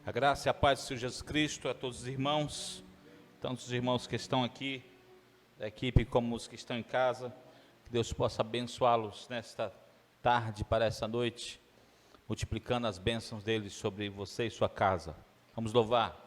A graça e a paz do Senhor Jesus Cristo a todos os irmãos, tanto os irmãos que estão aqui, da equipe, como os que estão em casa. Que Deus possa abençoá-los nesta tarde para essa noite, multiplicando as bênçãos dele sobre você e sua casa. Vamos louvar.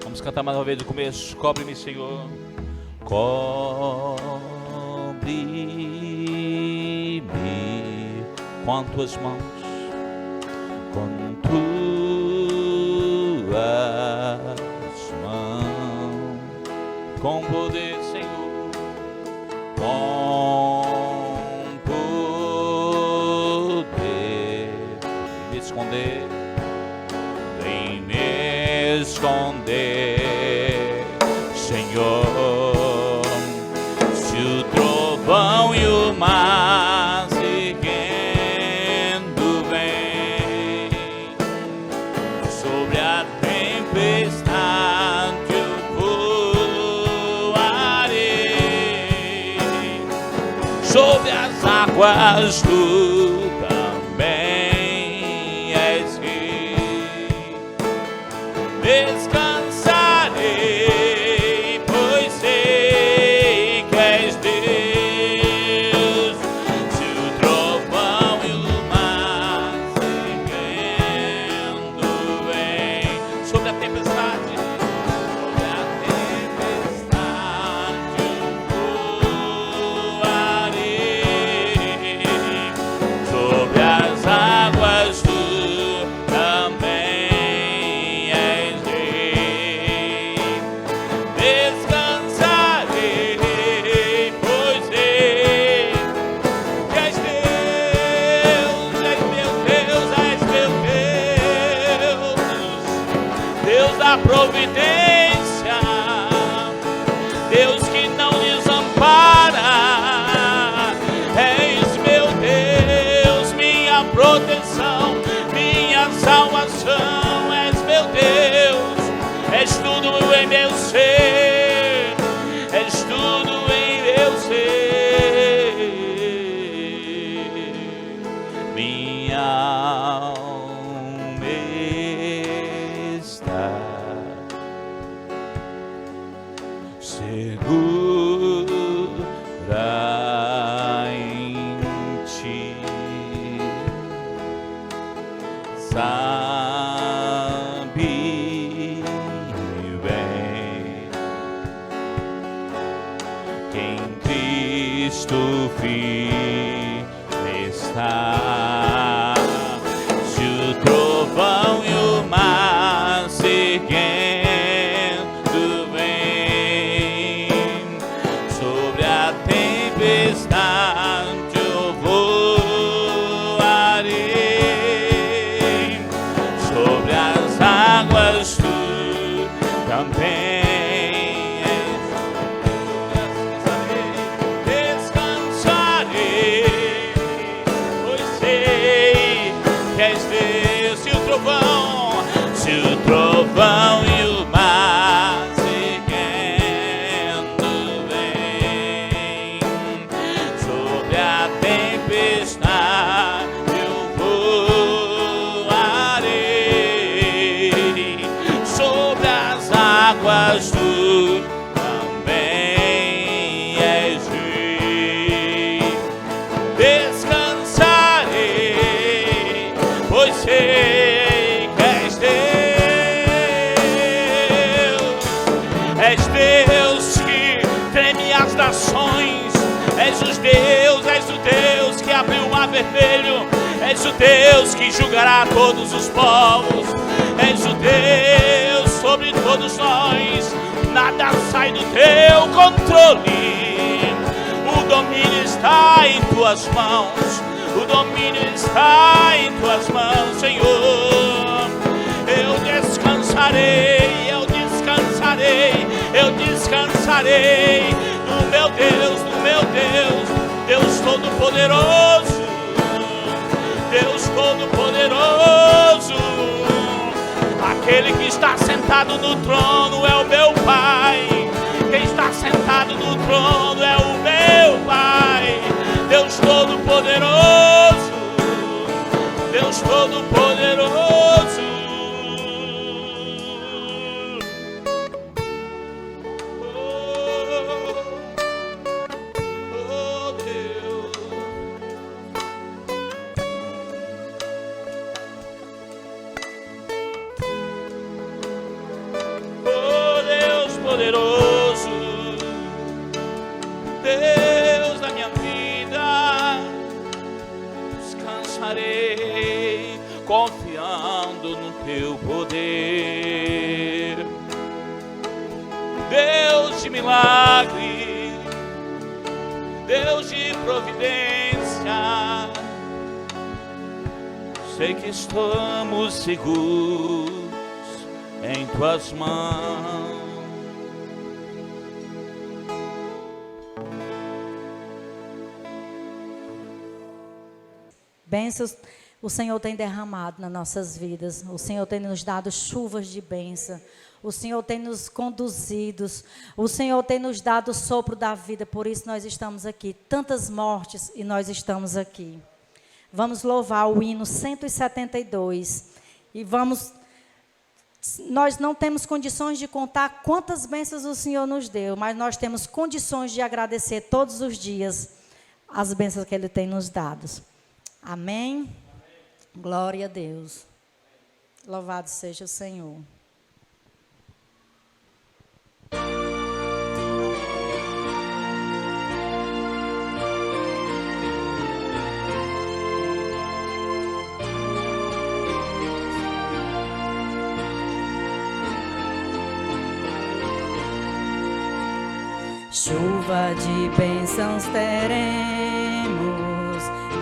Vamos cantar mais uma vez do começo. Cobre-me, Senhor. Cobre-me com tuas mãos, com tuas mãos, com poder, Senhor, com poder. Vem me esconder, vem me esconder, Senhor. Se o trovão e o mar seguindo vem, sobre a tempestade eu voarei, sobre as águas tu também és rei. Descansarei, pois sei que és Deus. Se o trovão e o mar seguindo vem, sobre a tempestade eu voarei, sobre as águas tu também és rei. Descansarei, pois sei que és Deus, és meu Deus, és meu Deus, Deus da providência, Deus que não desampara, és meu Deus, minha proteção, minha salvação, és meu Deus, és tudo em meu ser, és tudo em meu ser. Minha alma está segura em ti, sabe bem que em Cristo firme está. Se o trovão e o mar seguindo vem, sobre a tempestade eu vou vão e o mar seguindo vem. Sobre a tempestade eu voarei, sobre as águas tu também és rei. Descansarei, pois sei que és Deus que treme as nações. És o Deus que abriu o mar vermelho. És o Deus que julgará todos os povos. És o Deus sobre todos nós. Nada sai do teu controle. O domínio está em tuas mãos. O domínio está em tuas mãos, Senhor. Eu descansarei, eu descansarei, eu descansarei no meu Deus, Deus Todo-Poderoso, Deus Todo-Poderoso. Aquele que está sentado no trono é o meu Pai. Quem está sentado no trono é o meu Pai. Deus Todo-Poderoso, Deus Todo-Poderoso. Poderoso, Deus da minha vida, descansarei confiando no teu poder. Deus de milagre, Deus de providência, sei que estamos seguros em tuas mãos. Bênçãos o Senhor tem derramado nas nossas vidas. O Senhor tem nos dado chuvas de bênção. O Senhor tem nos conduzido. O Senhor tem nos dado o sopro da vida. Por isso nós estamos aqui. Tantas mortes e nós estamos aqui. Vamos louvar o hino 172. E vamos... Nós não temos condições de contar quantas bênçãos o Senhor nos deu. Mas nós temos condições de agradecer todos os dias as bênçãos que Ele tem nos dado. Amém? Glória a Deus. Louvado seja o Senhor. Chuva de bênçãos teremos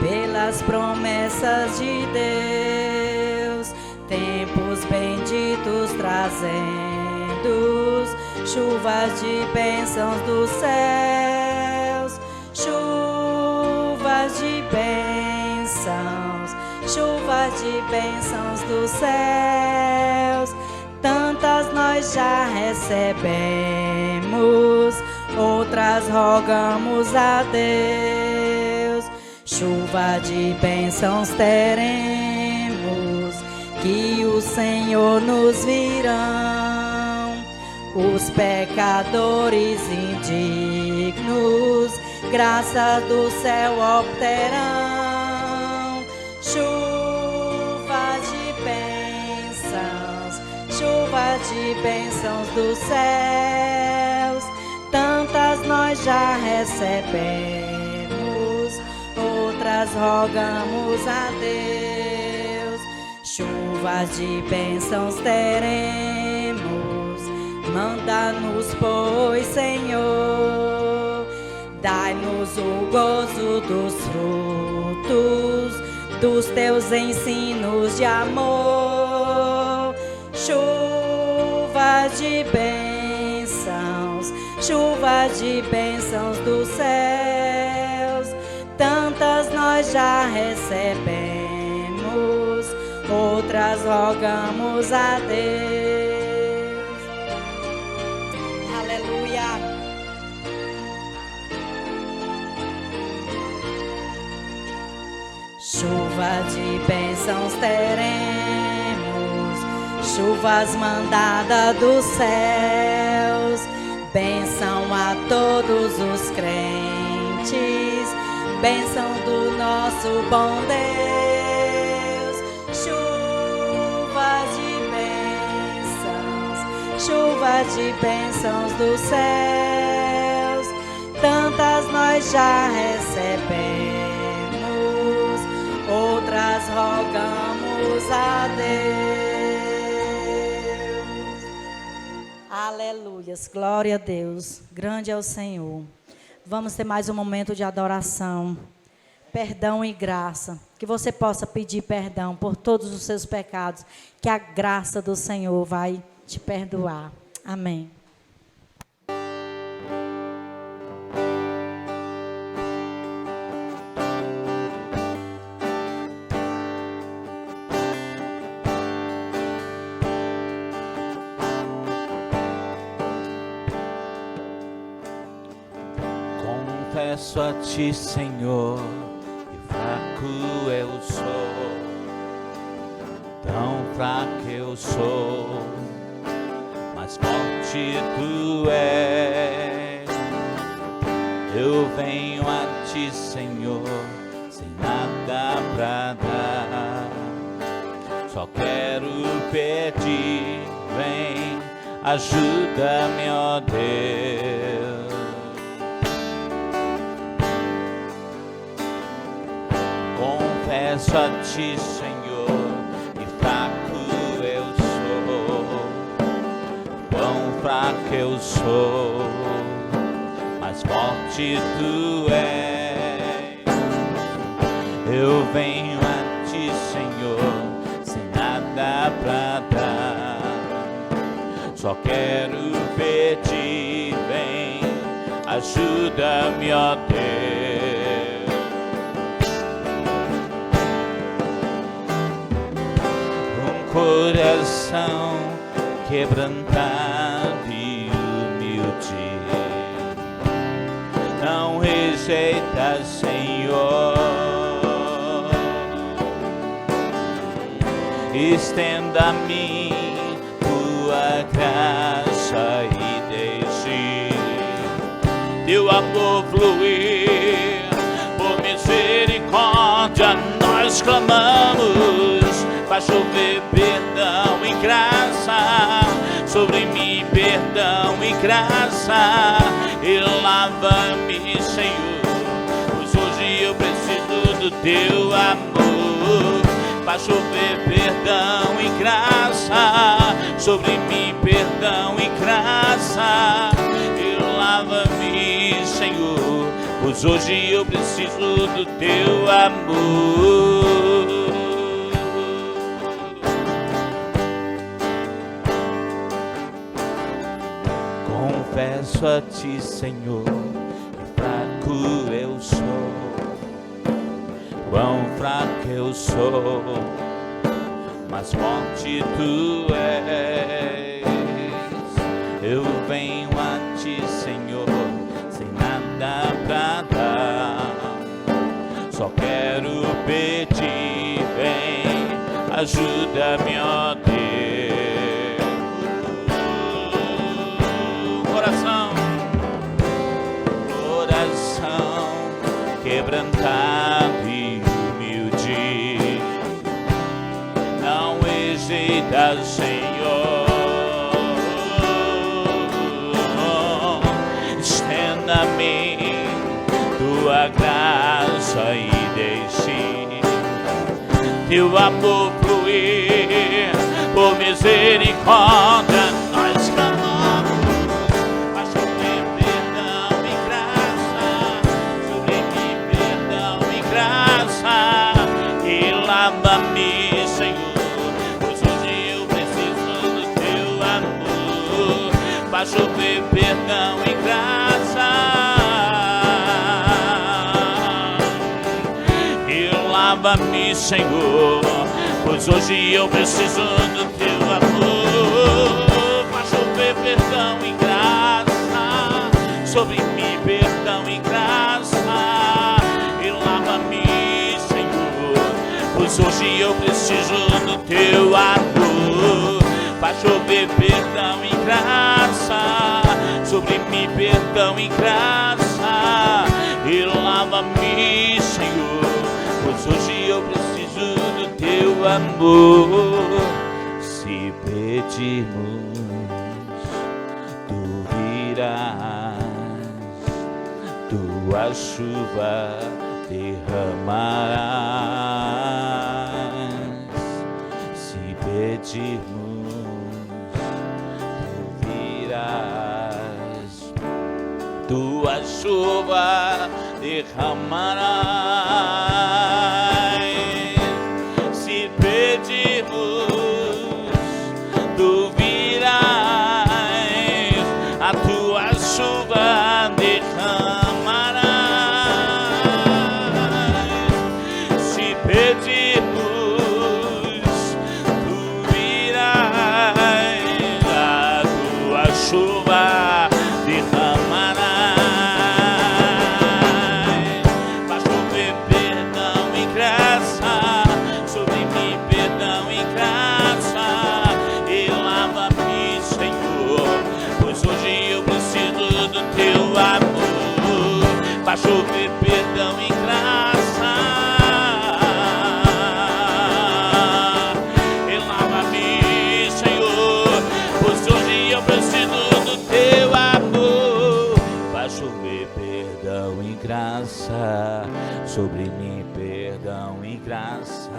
pelas promessas de Deus, tempos benditos trazendo chuvas de bênçãos dos céus, chuvas de bênçãos dos céus, tantas nós já recebemos, outras rogamos a Deus. Chuva de bênçãos teremos, que o Senhor nos virão. Os pecadores indignos, graça do céu obterão. Chuva de bênçãos dos céus, tantas nós já recebemos, outras rogamos a Deus. Chuvas de bênçãos teremos, manda-nos, pois, Senhor, dai-nos o gozo dos frutos dos teus ensinos de amor. Chuvas de bênçãos dos céus, tantas nós já recebemos, outras rogamos a Deus. Chuva de bênçãos teremos, chuvas mandadas dos céus, bênção a todos os crentes, bênção do nosso bom Deus. Chuva de bênçãos dos céus, tantas nós já recebemos, outras rogamos a Deus. Aleluias, glória a Deus, grande é o Senhor. Vamos ter mais um momento de adoração, perdão e graça, que você possa pedir perdão por todos os seus pecados, que a graça do Senhor vai te perdoar. Amém. Confesso a ti, Senhor, que fraco eu sou, tão fraco eu sou, mas forte tu és. Eu venho a ti, Senhor, sem nada pra dar, só quero pedir, vem, ajuda-me, ó Deus. Confesso a ti, Senhor, que fraco eu sou, quão fraco eu sou, mas forte tu és. Eu venho a ti, Senhor, sem nada pra dar, só quero pedir, vem, ajuda-me, ó Deus. Coração quebrantado e humilde, não rejeita, Senhor. Estenda a mim tua graça e deixe teu amor fluir. Por misericórdia nós clamamos, vai chover perdão e graça sobre mim, perdão e graça, e lava-me, Senhor, pois hoje eu preciso do teu amor. Vai chover perdão e graça sobre mim, perdão e graça, e lava-me, Senhor, pois hoje eu preciso do teu amor. Confesso a ti, Senhor, que fraco eu sou, quão fraco eu sou, mas forte tu és. Eu venho a ti, Senhor, sem nada pra dar, só quero pedir, vem, ajuda-me, ó Deus. Coração quebrantado e humilde, não rejeita, Senhor. Estenda-me tua graça e deixe teu amor fluir. Por misericórdia nós clamamos, vai chover perdão e graça sobre mim, perdão e graça, e lava-me, Senhor, pois hoje eu preciso do teu amor. Vai chover perdão e graça, e lava-me, Senhor, pois hoje eu preciso do teu amor. Vai chover perdão e graça sobre mim, perdão e graça, e lava-me, Senhor, pois hoje eu preciso do teu amor. Faz chover perdão e graça sobre mim, perdão e graça, e lava-me, Senhor, pois hoje eu preciso do teu amor. Se pedirmos, tu virás, tua chuva derramarás. Se pedirmos, tu virás, tua chuva derramarás. Se pedirmos, tu virás, a tua chuva derramarás. Se pedirmos, tu virás, a tua chuva derramarás. Faz chover perdão e graça sobre mim, perdão e graça, e lava-me, Senhor, pois hoje eu preciso do teu amor. Faz chover perdão e graça, e lava-me, Senhor, pois hoje eu preciso do teu amor. Faz chover perdão e graça sobre mim, perdão e graça,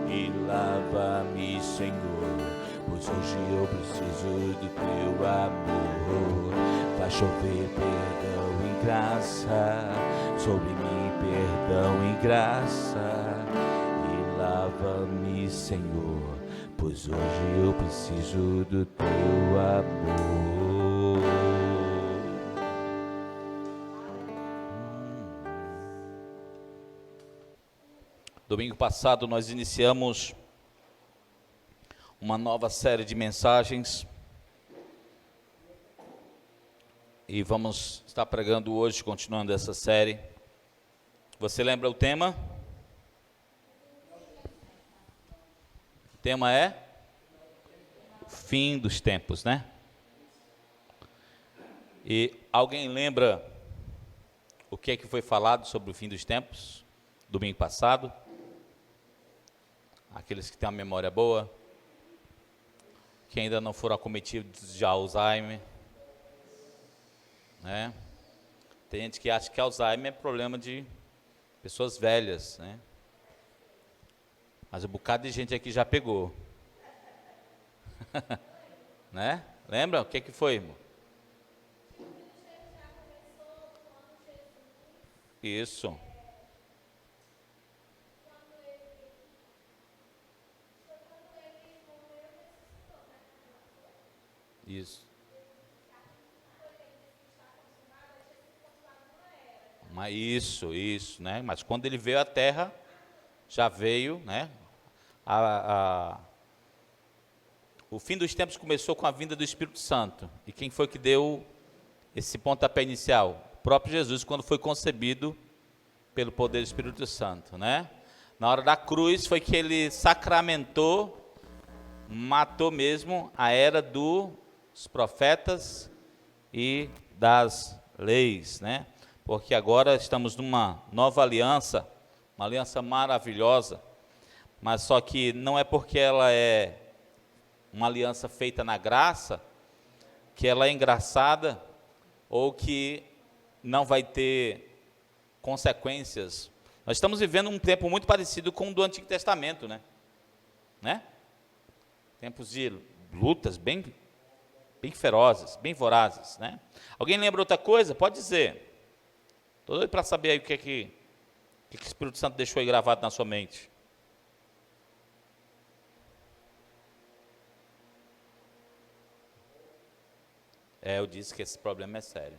e lava-me, Senhor, pois hoje eu preciso do teu amor. Faz chover perdão e graça sobre mim, perdão e graça, e lava-me, Senhor, pois hoje eu preciso do teu amor. Domingo passado nós iniciamos uma nova série de mensagens e vamos estar pregando hoje, continuando essa série. Você lembra o tema? O tema é o fim dos tempos, né? E alguém lembra o que é que foi falado sobre o fim dos tempos, domingo passado? Aqueles que têm uma memória boa, que ainda não foram acometidos de Alzheimer, né? Tem gente que acha que Alzheimer é problema de pessoas velhas, né? Mas um bocado de gente aqui já pegou. Né? Lembra? O que que foi, irmão? Isso. Isso. Mas isso, né? Mas quando ele veio à Terra, já veio, né? O fim dos tempos começou com a vinda do Espírito Santo. E quem foi que deu esse pontapé inicial? O próprio Jesus, quando foi concebido pelo poder do Espírito Santo, né? Na hora da cruz foi que ele sacramentou, matou mesmo a era dos profetas e das leis, né? Porque agora estamos numa nova aliança, uma aliança maravilhosa, mas só que não é porque ela é uma aliança feita na graça, que ela é engraçada, ou que não vai ter consequências. Nós estamos vivendo um tempo muito parecido com o do Antigo Testamento, né? Tempos de lutas bem ferozes, bem vorazes, né? Alguém lembra outra coisa? Pode dizer. Estou doido para saber aí o que o Espírito Santo deixou aí gravado na sua mente. Eu disse que esse problema é sério.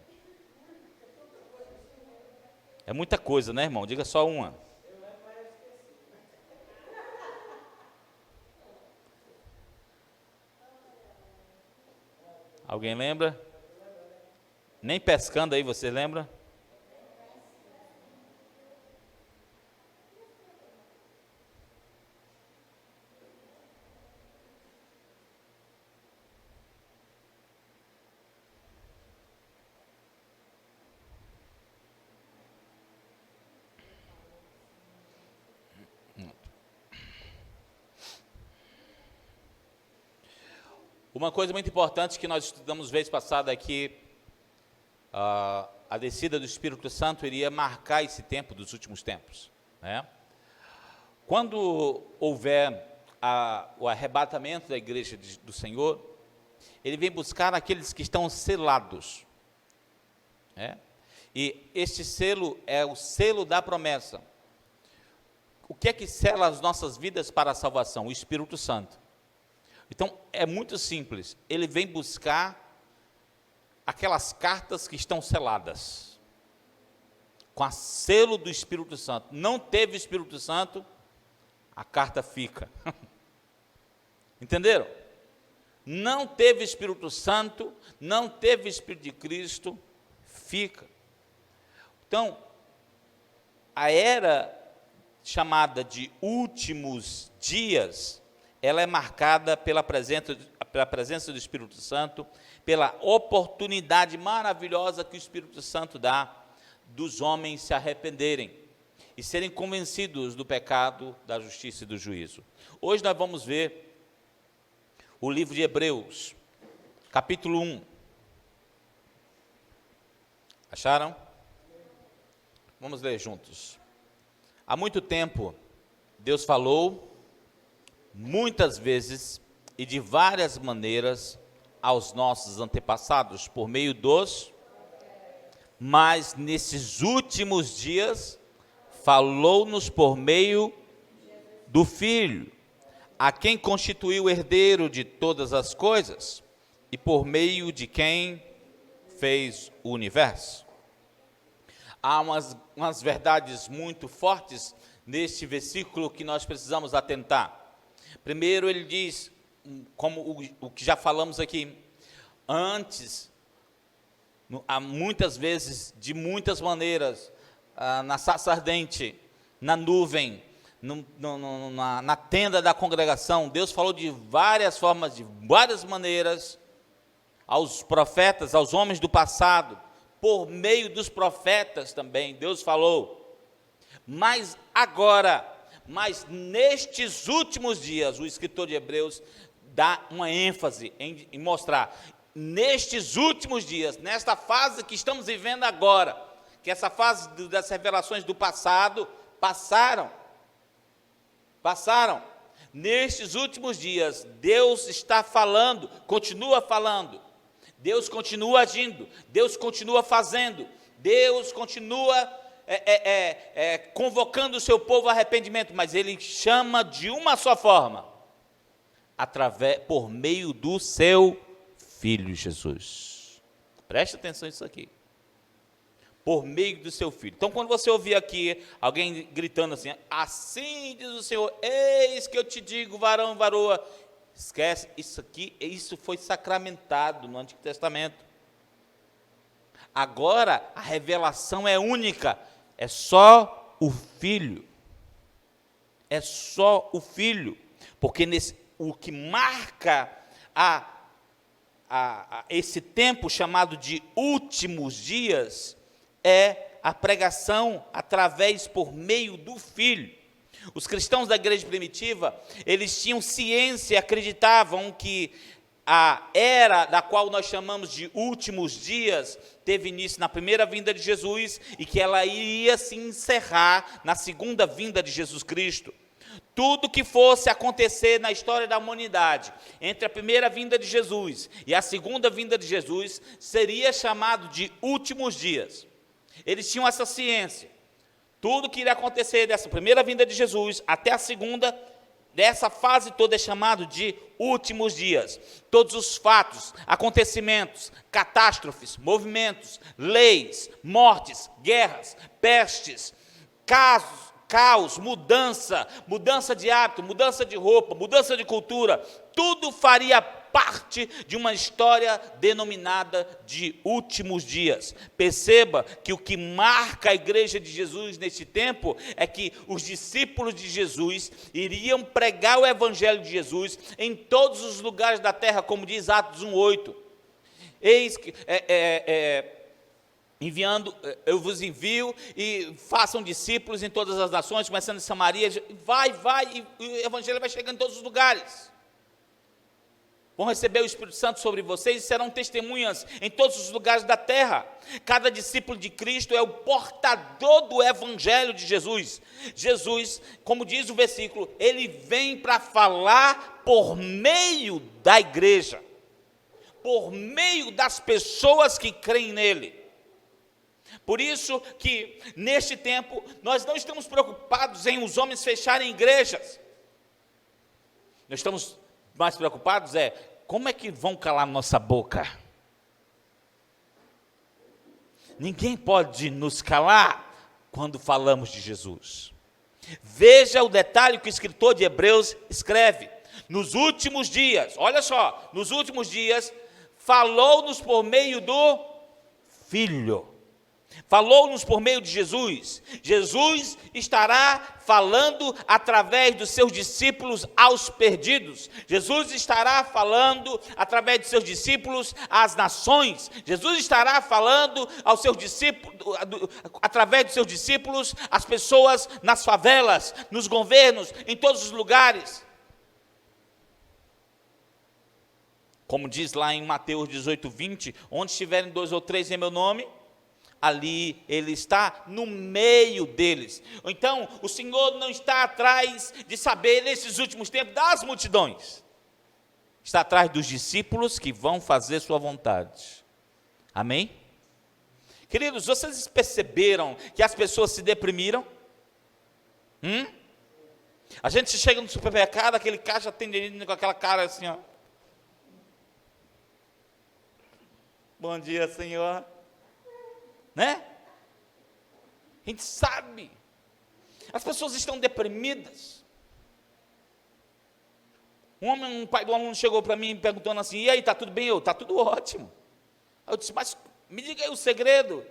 É muita coisa, né, irmão? Diga só uma. Alguém lembra? Nem pescando aí, você lembra? Uma coisa muito importante que nós estudamos vez passada é que a descida do Espírito Santo iria marcar esse tempo dos últimos tempos, né? Quando houver o arrebatamento da igreja do Senhor, ele vem buscar aqueles que estão selados, né? E este selo é o selo da promessa. O que é que sela as nossas vidas para a salvação? O Espírito Santo. Então, é muito simples. Ele vem buscar aquelas cartas que estão seladas, com a selo do Espírito Santo. Não teve o Espírito Santo, a carta fica. Entenderam? Não teve Espírito Santo, não teve Espírito de Cristo, fica. Então, a era chamada de últimos dias, ela é marcada pela presença do Espírito Santo, pela oportunidade maravilhosa que o Espírito Santo dá dos homens se arrependerem e serem convencidos do pecado, da justiça e do juízo. Hoje nós vamos ver o livro de Hebreus, capítulo 1. Acharam? Vamos ler juntos. Há muito tempo, Deus falou, muitas vezes e de várias maneiras, aos nossos antepassados, por meio dos... Mas nesses últimos dias, falou-nos por meio do Filho, a quem constituiu herdeiro de todas as coisas, e por meio de quem fez o universo. Há umas verdades muito fortes neste versículo que nós precisamos atentar. Primeiro ele diz, como o que já falamos aqui, antes, há muitas vezes, de muitas maneiras, na sarça ardente, na nuvem, na tenda da congregação, Deus falou de várias formas, de várias maneiras, aos profetas, aos homens do passado, por meio dos profetas também, Deus falou. Mas agora, nestes últimos dias, o escritor de Hebreus dá uma ênfase em mostrar, nestes últimos dias, nesta fase que estamos vivendo agora, que essa fase das revelações do passado passaram. Nestes últimos dias, Deus está falando, continua falando, Deus continua agindo, Deus continua fazendo, Deus continua convocando o seu povo ao arrependimento, mas Ele chama de uma só forma, por meio do seu Filho Jesus. Preste atenção nisso aqui. Por meio do seu Filho. Então, quando você ouvir aqui alguém gritando assim, assim diz o Senhor, eis que eu te digo, varão, varoa, esquece, isso foi sacramentado no Antigo Testamento. Agora, a revelação é única, é só o Filho. É só o Filho. Porque o que marca esse tempo chamado de últimos dias é a pregação por meio do Filho. Os cristãos da igreja primitiva, eles tinham ciência e acreditavam que a era da qual nós chamamos de últimos dias teve início na primeira vinda de Jesus e que ela iria se encerrar na segunda vinda de Jesus Cristo. Tudo que fosse acontecer na história da humanidade, entre a primeira vinda de Jesus e a segunda vinda de Jesus, seria chamado de últimos dias. Eles tinham essa ciência. Tudo que iria acontecer dessa primeira vinda de Jesus até a segunda, dessa fase toda é chamado de últimos dias. Todos os fatos, acontecimentos, catástrofes, movimentos, leis, mortes, guerras, pestes, caos, mudança de hábito, mudança de roupa, mudança de cultura, tudo faria parte de uma história denominada de últimos dias. Perceba que o que marca a igreja de Jesus neste tempo é que os discípulos de Jesus iriam pregar o evangelho de Jesus em todos os lugares da terra, como diz Atos 1:8. Eis que eu vos envio e façam discípulos em todas as nações, começando em Samaria, vai, e o evangelho vai chegando em todos os lugares. vão receber o Espírito Santo sobre vocês e serão testemunhas em todos os lugares da terra. Cada discípulo de Cristo é o portador do Evangelho de Jesus. Jesus, como diz o versículo, ele vem para falar por meio da igreja, por meio das pessoas que creem nele. Por isso que, neste tempo, nós não estamos preocupados em os homens fecharem igrejas. Nós estamos mais preocupados como é que vão calar nossa boca? Ninguém pode nos calar quando falamos de Jesus. Veja o detalhe que o escritor de Hebreus escreve. Nos últimos dias, olha só, nos últimos dias, falou-nos por meio do Filho. Falou-nos por meio de Jesus. Jesus estará falando através dos seus discípulos aos perdidos. Jesus estará falando através dos seus discípulos às nações. Jesus estará falando aos seus discípulos, através dos seus discípulos às pessoas nas favelas, nos governos, em todos os lugares. Como diz lá em Mateus 18:20, onde estiverem 2 ou 3 em meu nome, ali ele está no meio deles. Então, o Senhor não está atrás de saber, nesses últimos tempos, das multidões. Está atrás dos discípulos que vão fazer sua vontade. Amém? Queridos, vocês perceberam que as pessoas se deprimiram? A gente chega no supermercado, aquele caixa atendendo com aquela cara assim, ó. Bom dia, Senhor. Né? A gente sabe. As pessoas estão deprimidas. Um pai do aluno chegou para mim perguntando assim: e aí, está tudo bem? Está tudo ótimo. Aí eu disse: mas me diga aí o segredo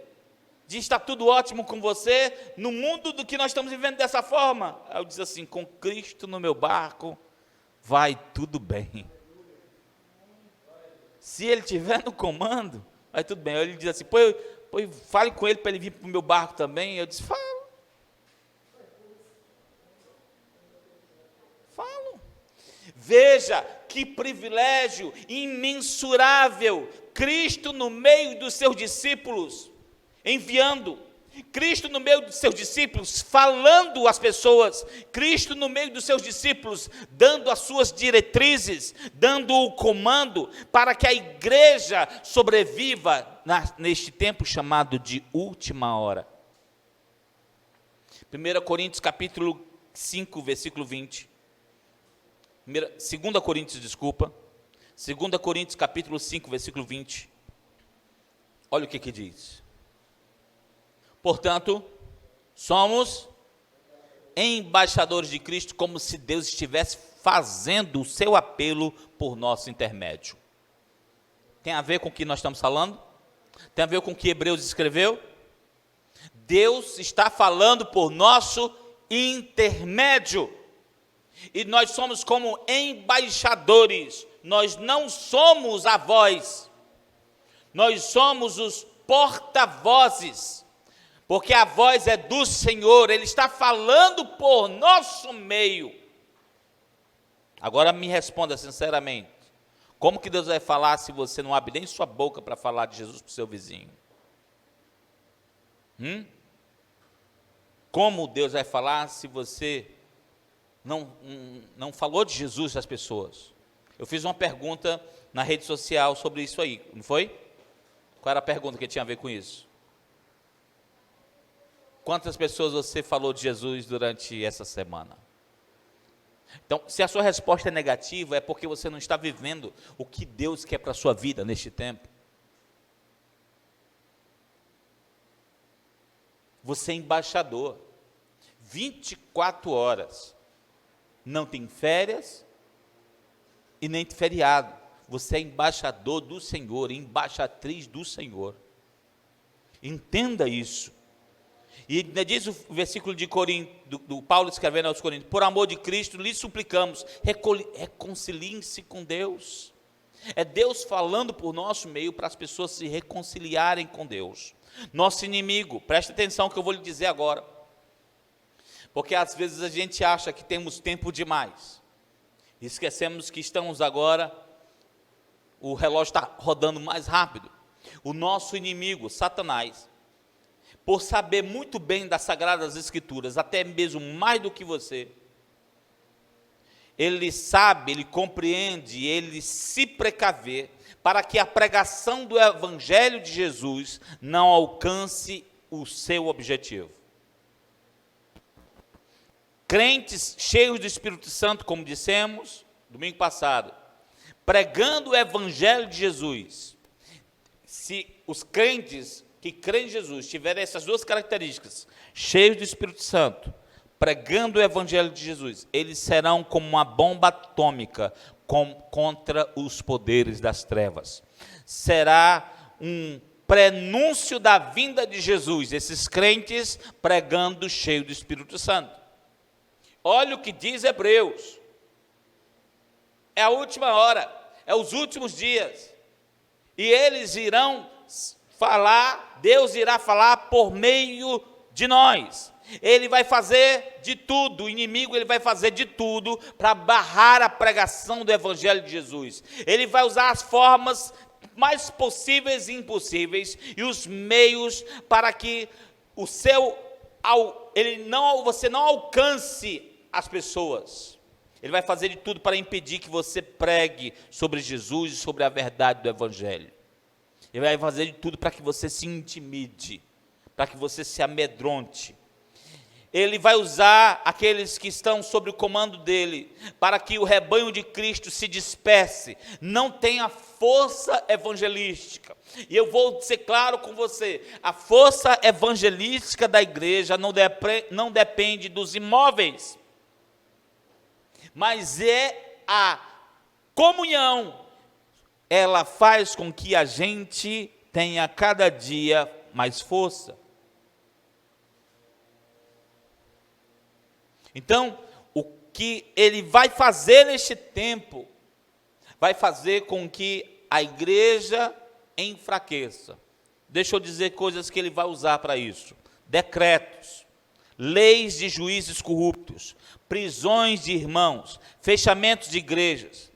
de estar tudo ótimo com você no mundo do que nós estamos vivendo dessa forma. Aí eu disse assim: com Cristo no meu barco, vai tudo bem. Se ele estiver no comando, vai tudo bem. Aí ele diz assim: pois fale com ele para ele vir para o meu barco também. Eu disse: falo. Veja que privilégio imensurável, Cristo no meio dos seus discípulos, enviando, Cristo no meio dos seus discípulos, falando às pessoas, Cristo no meio dos seus discípulos, dando as suas diretrizes, dando o comando, para que a igreja sobreviva neste tempo chamado de última hora. 1 Coríntios capítulo 5, versículo 20. 2 Coríntios, 2 Coríntios capítulo 5, versículo 20. Olha o que diz. Portanto, somos embaixadores de Cristo, como se Deus estivesse fazendo o seu apelo por nosso intermédio. Tem a ver com o que nós estamos falando? Tem a ver com o que Hebreus escreveu? Deus está falando por nosso intermédio. E nós somos como embaixadores, nós não somos a voz, nós somos os porta-vozes, porque a voz é do Senhor, Ele está falando por nosso meio. Agora me responda sinceramente, como que Deus vai falar se você não abre nem sua boca para falar de Jesus para o seu vizinho? Como Deus vai falar se você não falou de Jesus às pessoas? Eu fiz uma pergunta na rede social sobre isso aí, não foi? Qual era a pergunta que tinha a ver com isso? Quantas pessoas você falou de Jesus durante essa semana? Então, se a sua resposta é negativa, é porque você não está vivendo o que Deus quer para a sua vida neste tempo. Você é embaixador, 24 horas. Não tem férias e nem feriado. Você é embaixador do Senhor, embaixatriz do Senhor. Entenda isso. E diz o versículo de do Paulo escrevendo aos Coríntios: por amor de Cristo, lhes suplicamos, reconciliem-se com Deus. É Deus falando por nosso meio para as pessoas se reconciliarem com Deus. Nosso inimigo, preste atenção que eu vou lhe dizer agora. Porque às vezes a gente acha que temos tempo demais. Esquecemos que estamos agora o relógio está rodando mais rápido. O nosso inimigo, Satanás, por saber muito bem das Sagradas Escrituras, até mesmo mais do que você, ele sabe, ele compreende, ele se precaver para que a pregação do Evangelho de Jesus não alcance o seu objetivo. Crentes cheios do Espírito Santo, como dissemos domingo passado, pregando o Evangelho de Jesus. Se os crentes que creem em Jesus tiverem essas duas características, cheios do Espírito Santo, pregando o Evangelho de Jesus, eles serão como uma bomba atômica contra os poderes das trevas. Será um prenúncio da vinda de Jesus, esses crentes pregando cheio do Espírito Santo. Olha o que diz Hebreus. É a última hora, é os últimos dias. E eles irão falar, Deus irá falar por meio de nós. Ele vai fazer de tudo, o inimigo ele vai fazer de tudo para barrar a pregação do Evangelho de Jesus. Ele vai usar as formas mais possíveis e impossíveis e os meios para que você não alcance as pessoas. Ele vai fazer de tudo para impedir que você pregue sobre Jesus e sobre a verdade do Evangelho. Ele vai fazer de tudo para que você se intimide, para que você se amedronte. Ele vai usar aqueles que estão sob o comando dele, para que o rebanho de Cristo se disperse, não tenha força evangelística. E eu vou ser claro com você, a força evangelística da igreja não depende dos imóveis, mas é a comunhão, ela faz com que a gente tenha cada dia mais força. Então, o que ele vai fazer neste tempo, vai fazer com que a igreja enfraqueça. Deixa eu dizer coisas que ele vai usar para isso. Decretos, leis de juízes corruptos, prisões de irmãos, fechamentos de igrejas,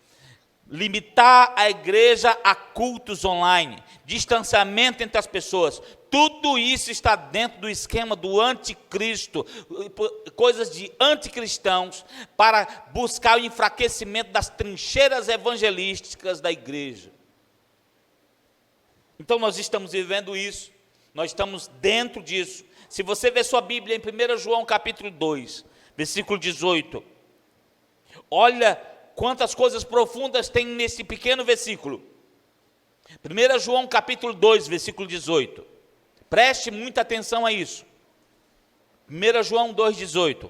limitar a igreja a cultos online, distanciamento entre as pessoas. Tudo isso está dentro do esquema do anticristo, coisas de anticristãos, para buscar o enfraquecimento das trincheiras evangelísticas da igreja. Então nós estamos vivendo isso, nós estamos dentro disso. Se você ver sua Bíblia em 1 João capítulo 2, versículo 18, olha quantas coisas profundas tem nesse pequeno versículo. 1 João capítulo 2, versículo 18. Preste muita atenção a isso. 1 João 2,18.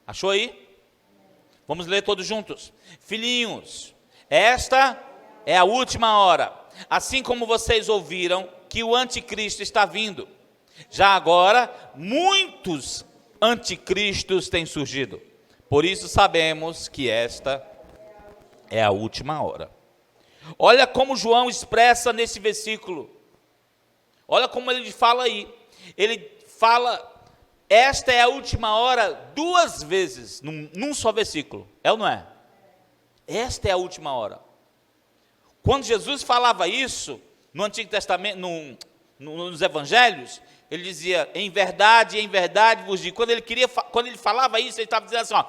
Achou aí? Vamos ler todos juntos. Filhinhos, esta é a última hora. Assim como vocês ouviram que o anticristo está vindo. Já agora, muitos anticristos têm surgido. Por isso sabemos que esta é a última hora. Olha como João expressa nesse versículo. Olha como ele fala aí. Ele fala, esta é a última hora, duas vezes, num só versículo. É ou não é? Esta é a última hora. Quando Jesus falava isso, no Antigo Testamento, nos Evangelhos, ele dizia, em verdade vos digo. Quando ele falava isso, ele estava dizendo assim, ó,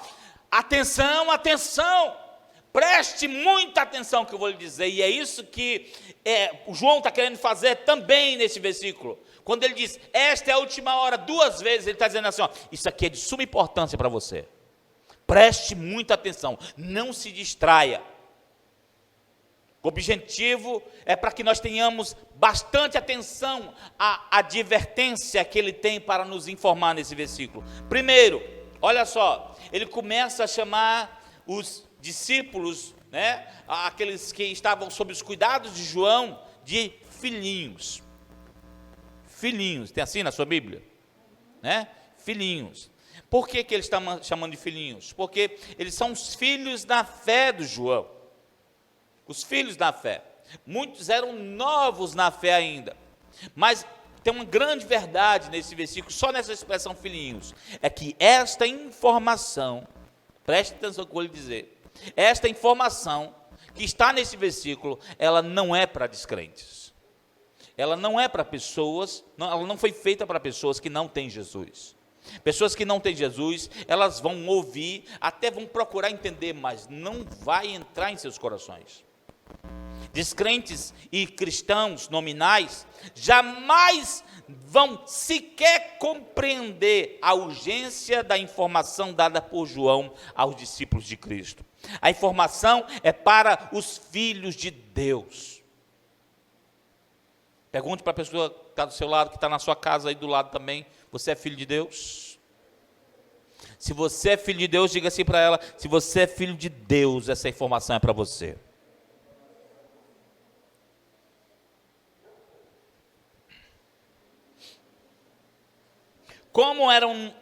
atenção, atenção. Preste muita atenção que eu vou lhe dizer, e é isso que o João está querendo fazer também nesse versículo. Quando ele diz, esta é a última hora, duas vezes, ele está dizendo assim, ó, isso aqui é de suma importância para você. Preste muita atenção, não se distraia. O objetivo é para que nós tenhamos bastante atenção à advertência que ele tem para nos informar nesse versículo. Primeiro, olha só, ele começa a chamar os discípulos, né, aqueles que estavam sob os cuidados de João, de filhinhos. Filhinhos, tem assim na sua Bíblia? Né? Filhinhos. Por que ele está chamando de filhinhos? Porque eles são os filhos da fé do João. Os filhos da fé. Muitos eram novos na fé ainda. Mas tem uma grande verdade nesse versículo, só nessa expressão filhinhos. É que esta informação, preste atenção no que eu vou lhe dizer. Esta informação que está nesse versículo, ela não é para descrentes. Ela não é para pessoas, ela não foi feita para pessoas que não têm Jesus. Pessoas que não têm Jesus, elas vão ouvir, até vão procurar entender, mas não vai entrar em seus corações. Descrentes e cristãos nominais jamais vão sequer compreender a urgência da informação dada por João aos discípulos de Cristo. A informação é para os filhos de Deus. Pergunte para a pessoa que está do seu lado, que está na sua casa aí do lado também, você é filho de Deus? Se você é filho de Deus, diga assim para ela, se você é filho de Deus, essa informação é para você. Como eram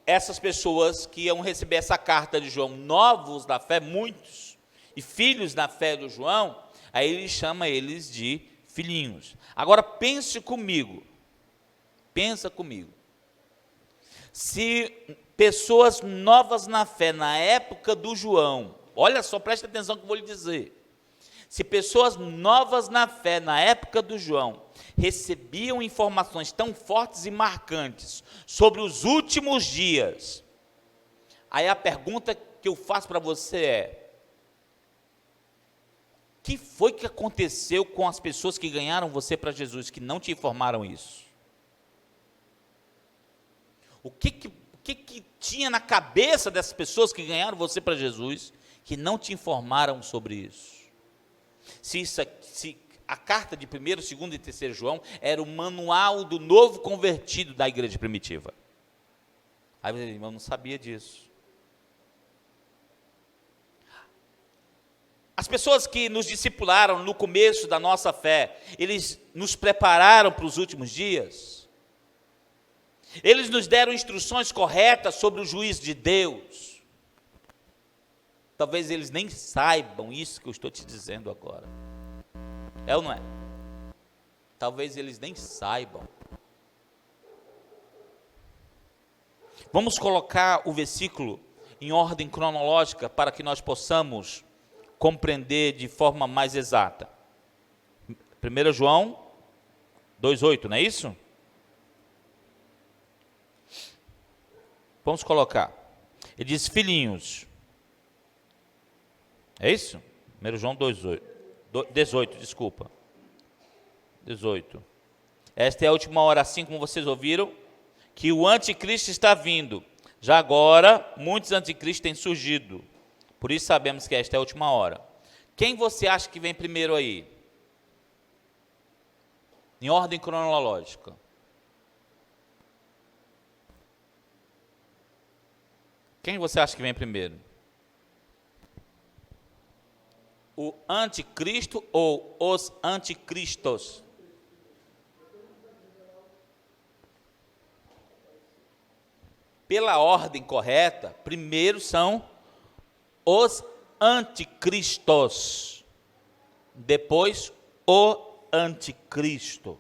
essas pessoas que iam receber essa carta de João, novos na fé, muitos, e filhos na fé do João, aí ele chama eles de filhinhos. Agora pensa comigo, se pessoas novas na fé, na época do João, olha só, preste atenção que eu vou lhe dizer, se pessoas novas na fé, na época do João, recebiam informações tão fortes e marcantes sobre os últimos dias, aí a pergunta que eu faço para você é, o que foi que aconteceu com as pessoas que ganharam você para Jesus, que não te informaram isso? O que tinha na cabeça dessas pessoas que ganharam você para Jesus, que não te informaram sobre isso? Se a carta de 1º, 2º e 3º João era o manual do novo convertido da igreja primitiva. Aí você diz, eu não sabia disso. As pessoas que nos discipularam no começo da nossa fé, eles nos prepararam para os últimos dias. Eles nos deram instruções corretas sobre o juízo de Deus. Talvez eles nem saibam isso que eu estou te dizendo agora. É ou não é? Talvez eles nem saibam. Vamos colocar o versículo em ordem cronológica para que nós possamos compreender de forma mais exata. 1 João 2,8, não é isso? Vamos colocar. Ele diz, filhinhos. É isso? 1 João 18, desculpa. 18. Esta é a última hora, assim como vocês ouviram, que o anticristo está vindo. Já agora, muitos anticristos têm surgido. Por isso sabemos que esta é a última hora. Quem você acha que vem primeiro aí? Em ordem cronológica. Quem você acha que vem primeiro? O anticristo ou os anticristos? Pela ordem correta, primeiro são os anticristos, depois o anticristo.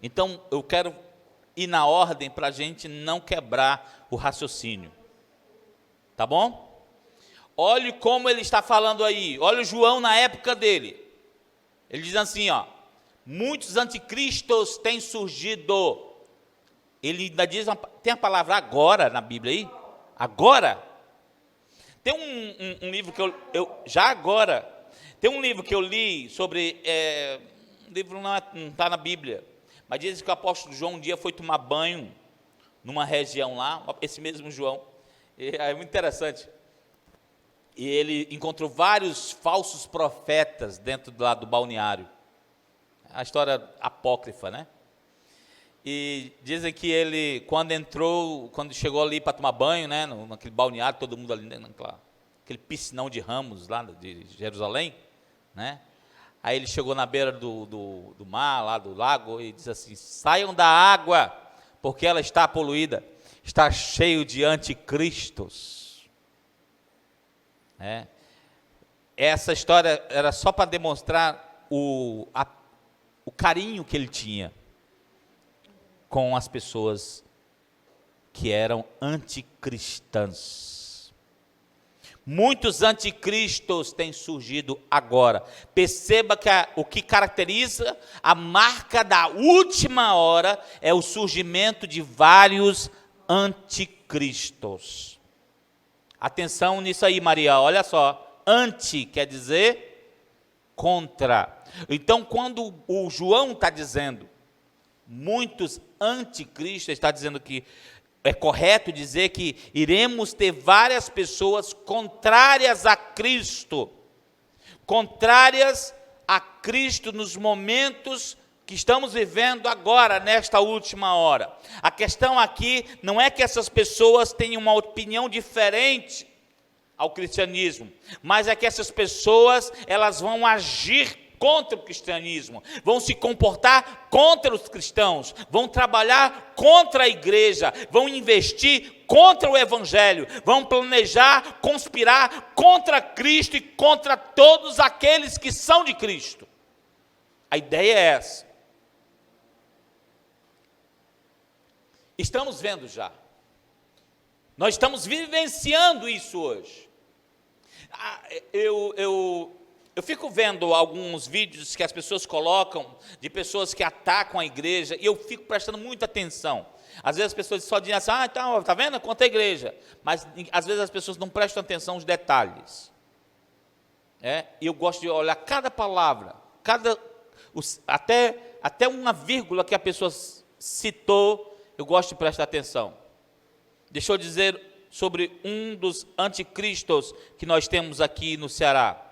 Então, eu quero ir na ordem para a gente não quebrar o raciocínio, tá bom? Olhe como ele está falando aí, olha o João na época dele, ele diz assim, ó, muitos anticristos têm surgido, ele ainda diz, tem a palavra agora na Bíblia aí, agora, tem um livro que tem um livro que eu li sobre, o livro não está na Bíblia, mas diz que o apóstolo João um dia foi tomar banho numa região lá, esse mesmo João, é muito interessante, e ele encontrou vários falsos profetas dentro do balneário, a história apócrifa, né? E dizem que ele, quando chegou ali para tomar banho, né, naquele balneário, todo mundo ali, aquele piscinão de Ramos lá de Jerusalém, né? Aí ele chegou na beira do mar, lá do lago, e diz assim, saiam da água, porque ela está poluída, está cheio de anticristos. Essa história era só para demonstrar o carinho que ele tinha com as pessoas que eram anticristãs. Muitos anticristos têm surgido agora. Perceba que o que caracteriza a marca da última hora é o surgimento de vários anticristos. Atenção nisso aí, Maria, olha só. Anti quer dizer contra. Então, quando o João está dizendo muitos anticristos, está dizendo que é correto dizer que iremos ter várias pessoas contrárias a Cristo, nos momentos que estamos vivendo agora, nesta última hora. A questão aqui não é que essas pessoas tenham uma opinião diferente ao cristianismo, mas é que essas pessoas, elas vão agir contra o cristianismo, vão se comportar contra os cristãos, vão trabalhar contra a igreja, vão investir contra o evangelho, vão planejar, conspirar contra Cristo e contra todos aqueles que são de Cristo. A ideia é essa. Estamos vendo já. Nós estamos vivenciando isso hoje. Eu fico vendo alguns vídeos que as pessoas colocam, de pessoas que atacam a igreja, e eu fico prestando muita atenção. Às vezes as pessoas só dizem assim, então, tá vendo? Contra a igreja. Mas às vezes as pessoas não prestam atenção aos detalhes. E eu gosto de olhar cada palavra, até uma vírgula que a pessoa citou, eu gosto de prestar atenção. Deixa eu dizer sobre um dos anticristos que nós temos aqui no Ceará.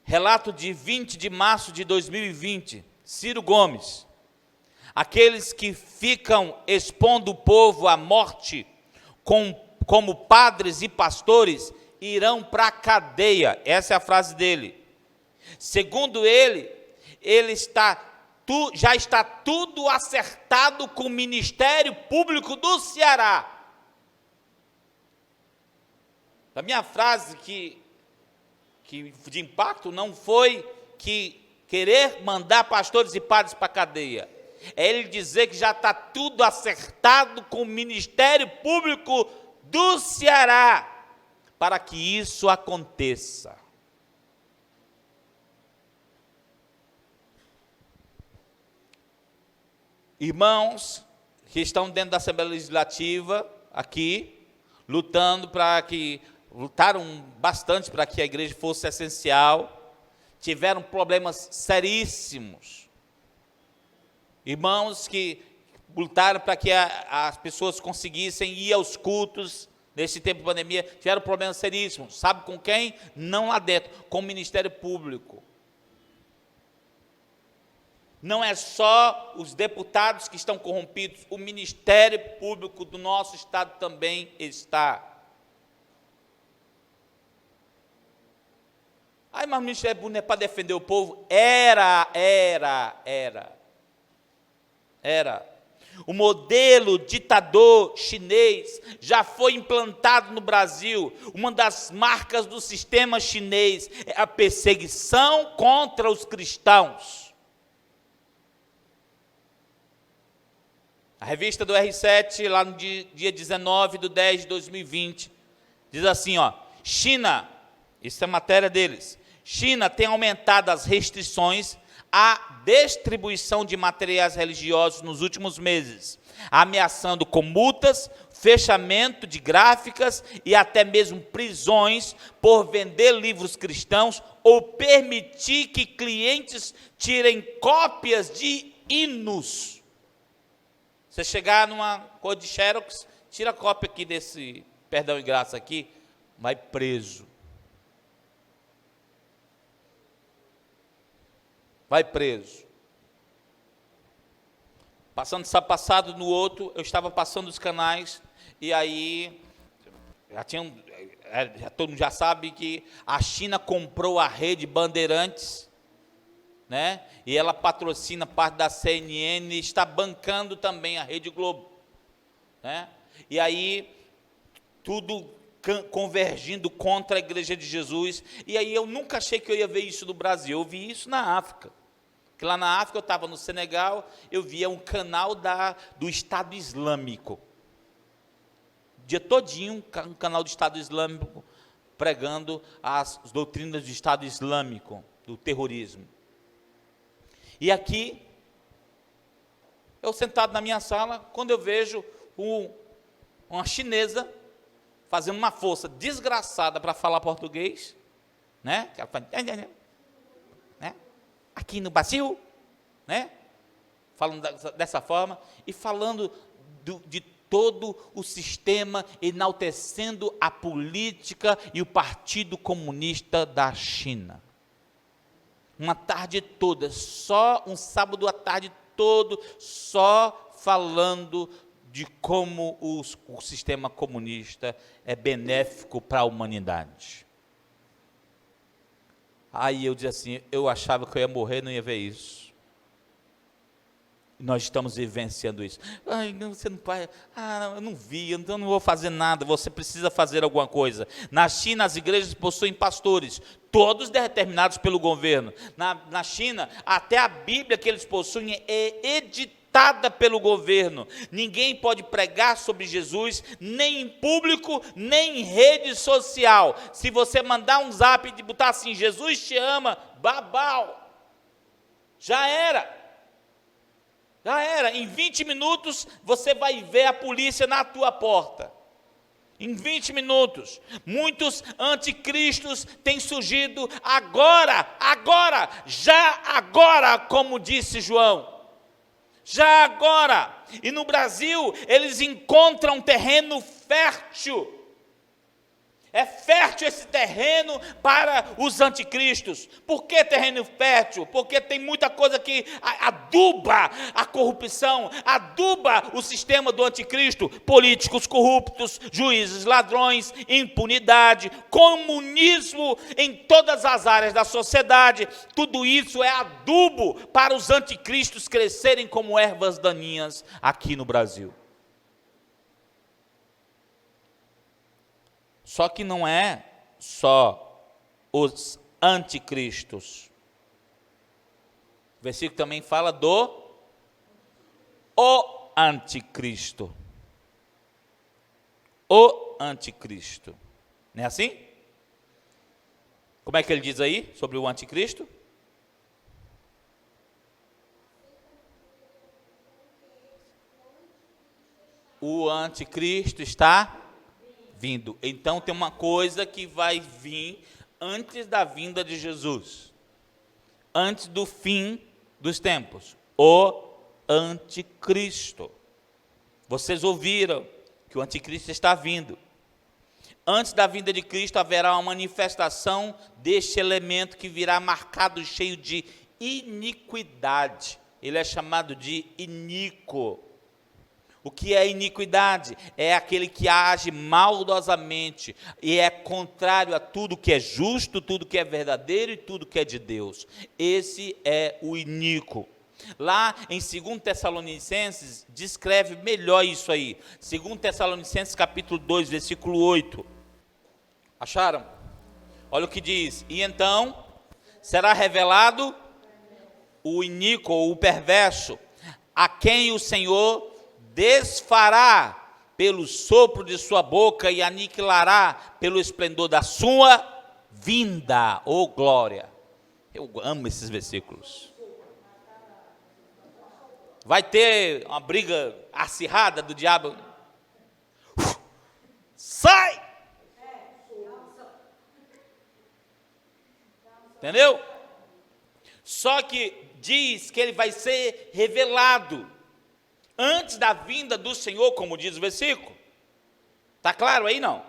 Relato de 20 de março de 2020, Ciro Gomes. Aqueles que ficam expondo o povo à morte, como padres e pastores, irão para a cadeia. Essa é a frase dele. Segundo ele, já está tudo acertado com o Ministério Público do Ceará. A minha frase que de impacto não foi que querer mandar pastores e padres para a cadeia. É ele dizer que já está tudo acertado com o Ministério Público do Ceará para que isso aconteça. Irmãos que estão dentro da Assembleia Legislativa aqui, lutaram bastante para que a igreja fosse essencial, tiveram problemas seríssimos. Irmãos que lutaram para que as pessoas conseguissem ir aos cultos nesse tempo de pandemia, tiveram problemas seríssimos. Sabe com quem? Não lá dentro, com o Ministério Público. Não é só os deputados que estão corrompidos, o Ministério Público do nosso estado também está. Mas o Ministério Público não é para defender o povo? Era. O modelo ditador chinês já foi implantado no Brasil. Uma das marcas do sistema chinês é a perseguição contra os cristãos. A revista do R7, lá no dia 19/10/2020, diz assim, China, isso é matéria deles, China tem aumentado as restrições à distribuição de materiais religiosos nos últimos meses, ameaçando com multas, fechamento de gráficas e até mesmo prisões por vender livros cristãos ou permitir que clientes tirem cópias de hinos. Você chegar numa cor de xerox, tira a cópia aqui desse perdão e graça aqui, vai preso. Vai preso. Passado no outro, eu estava passando os canais, e aí, todo mundo já sabe que a China comprou a rede Bandeirantes, né? E ela patrocina parte da CNN e está bancando também a Rede Globo, né? E aí, tudo convergindo contra a Igreja de Jesus, e aí eu nunca achei que eu ia ver isso no Brasil, eu vi isso na África. Porque lá na África, eu estava no Senegal, eu via um canal do Estado Islâmico, dia todinho um canal do Estado Islâmico pregando as doutrinas do Estado Islâmico, do terrorismo. E aqui, eu sentado na minha sala, quando eu vejo uma chinesa fazendo uma força desgraçada para falar português, né? Que ela faz, né? Aqui no Brasil, né? Falando dessa forma e falando de todo o sistema, enaltecendo a política e o Partido Comunista da China. Uma tarde toda, só um sábado à tarde todo, só falando de como o sistema comunista é benéfico para a humanidade. Aí eu dizia assim, eu achava que eu ia morrer e não ia ver isso. Nós estamos vivenciando isso. Ai, não, você não vai. Eu não vi, então não vou fazer nada. Você precisa fazer alguma coisa. Na China, as igrejas possuem pastores, todos determinados pelo governo. Na China, até a Bíblia que eles possuem é editada pelo governo. Ninguém pode pregar sobre Jesus, nem em público, nem em rede social. Se você mandar um zap e botar assim, Jesus te ama, babau, já era. Já era, em 20 minutos você vai ver a polícia na tua porta. Em 20 minutos. Muitos anticristos têm surgido agora, já agora, como disse João. Já agora. E no Brasil, eles encontram terreno fértil. É fértil esse terreno para os anticristos. Por que terreno fértil? Porque tem muita coisa que aduba a corrupção, aduba o sistema do anticristo. Políticos corruptos, juízes ladrões, impunidade, comunismo em todas as áreas da sociedade. Tudo isso é adubo para os anticristos crescerem como ervas daninhas aqui no Brasil. Só que não é só os anticristos. O versículo também fala o anticristo. O anticristo. Não é assim? Como é que ele diz aí sobre o anticristo? O anticristo está vindo. Então tem uma coisa que vai vir antes da vinda de Jesus, antes do fim dos tempos, o anticristo. Vocês ouviram que o anticristo está vindo. Antes da vinda de Cristo haverá uma manifestação deste elemento que virá marcado, cheio de iniquidade. Ele é chamado de iníquo. O que é iniquidade? É aquele que age maldosamente e é contrário a tudo que é justo, tudo que é verdadeiro e tudo que é de Deus. Esse é o iníquo. Lá em 2 Tessalonicenses, descreve melhor isso aí. 2 Tessalonicenses capítulo 2, versículo 8. Acharam? Olha o que diz. E então será revelado o iníquo ou o perverso, a quem o Senhor desfará pelo sopro de sua boca e aniquilará pelo esplendor da sua vinda. Oh, glória! Eu amo esses versículos. Vai ter uma briga acirrada do diabo. Sai! Entendeu? Só que diz que ele vai ser revelado antes da vinda do Senhor, como diz o versículo. Está claro aí, não?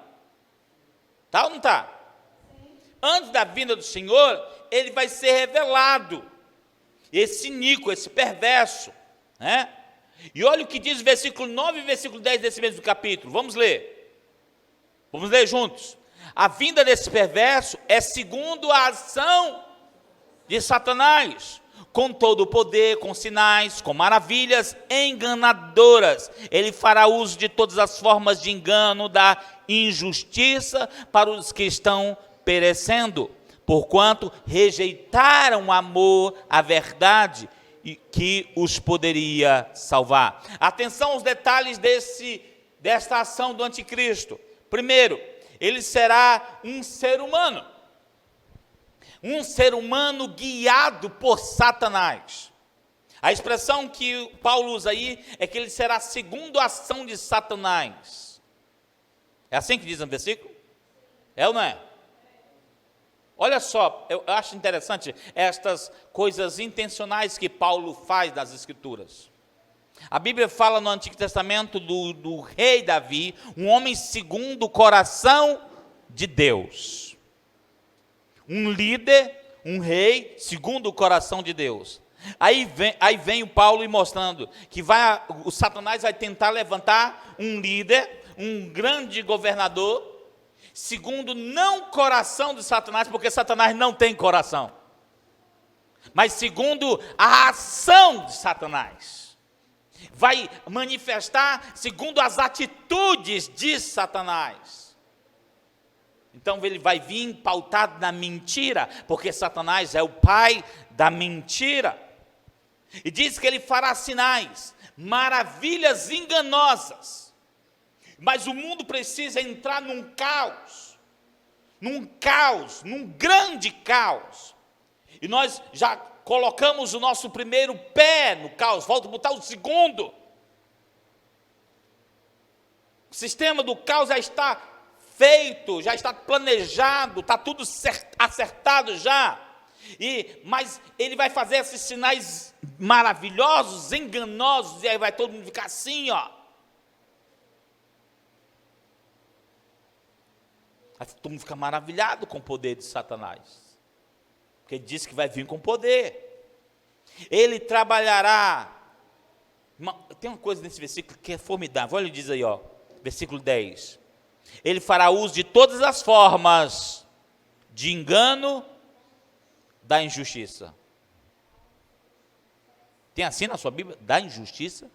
Está ou não está? Antes da vinda do Senhor, ele vai ser revelado. Esse iníquo, esse perverso, né? E olha o que diz o versículo 9 e versículo 10 desse mesmo capítulo. Vamos ler. Vamos ler juntos. A vinda desse perverso é segundo a ação de Satanás, com todo o poder, com sinais, com maravilhas enganadoras. Ele fará uso de todas as formas de engano, da injustiça para os que estão perecendo, porquanto rejeitaram o amor à verdade e que os poderia salvar. Atenção aos detalhes desta ação do anticristo? Primeiro, ele será um ser humano. Um ser humano guiado por Satanás. A expressão que Paulo usa aí é que ele será segundo a ação de Satanás. É assim que diz no versículo? É ou não é? Olha só, eu acho interessante estas coisas intencionais que Paulo faz nas Escrituras. A Bíblia fala no Antigo Testamento do rei Davi, um homem segundo o coração de Deus. Um líder, um rei segundo o coração de Deus. Aí vem o Paulo mostrando que o Satanás vai tentar levantar um líder, um grande governador, segundo não o coração de Satanás, porque Satanás não tem coração, mas segundo a ação de Satanás. Vai manifestar segundo as atitudes de Satanás. Então ele vai vir pautado na mentira, porque Satanás é o pai da mentira. E diz que ele fará sinais, maravilhas enganosas. Mas o mundo precisa entrar num caos, num grande caos. E nós já colocamos o nosso primeiro pé no caos, volta a botar o segundo. O sistema do caos já está feito, já está planejado, está tudo acertado já. Mas ele vai fazer esses sinais maravilhosos, enganosos, e aí vai todo mundo ficar assim, ó. Aí todo mundo fica maravilhado com o poder de Satanás, porque ele disse que vai vir com poder. Ele trabalhará. Tem uma coisa nesse versículo que é formidável, olha, ele diz aí, ó, versículo 10. Ele fará uso de todas as formas de engano, da injustiça. Tem assim na sua Bíblia? Da injustiça?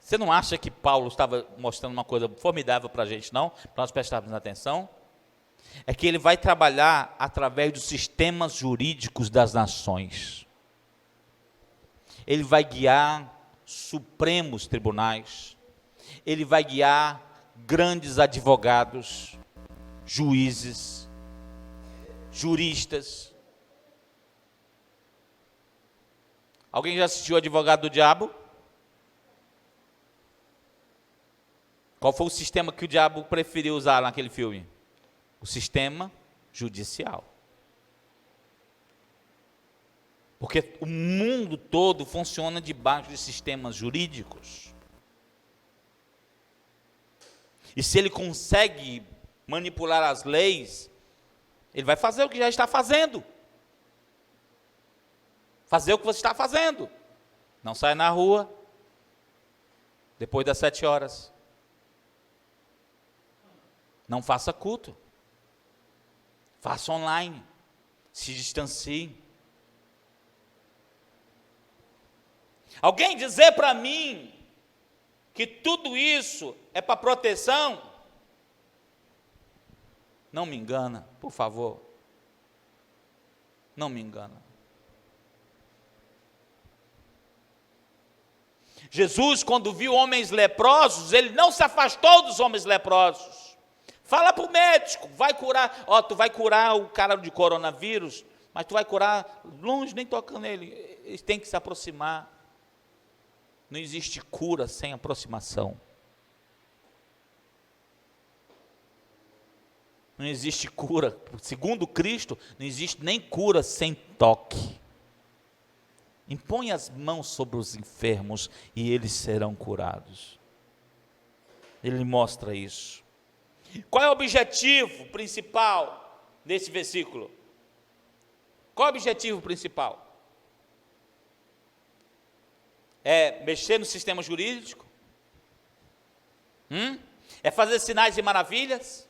Você não acha que Paulo estava mostrando uma coisa formidável para a gente, não? Para nós prestarmos atenção? É que ele vai trabalhar através dos sistemas jurídicos das nações. Ele vai guiar supremos tribunais. Ele vai guiar grandes advogados, juízes, juristas. Alguém já assistiu Advogado do Diabo? Qual foi o sistema que o diabo preferiu usar naquele filme? O sistema judicial. Porque o mundo todo funciona debaixo de sistemas jurídicos. E se ele consegue manipular as leis, ele vai fazer o que já está fazendo. Fazer o que você está fazendo. Não saia na rua depois das 7 horas. Não faça culto. Faça online. Se distancie. Alguém dizer para mim que tudo isso é para proteção? Não me engana, por favor. Não me engana. Jesus, quando viu homens leprosos, ele não se afastou dos homens leprosos. Fala para o médico, vai curar, tu vai curar o cara de coronavírus, mas tu vai curar longe, nem toca nele. Eles têm que se aproximar. Não existe cura sem aproximação. Não existe cura, segundo Cristo, não existe nem cura sem toque. Impõe as mãos sobre os enfermos e eles serão curados. Ele mostra isso. Qual é o objetivo principal desse versículo? Qual é o objetivo principal? É mexer no sistema jurídico? É fazer sinais e maravilhas?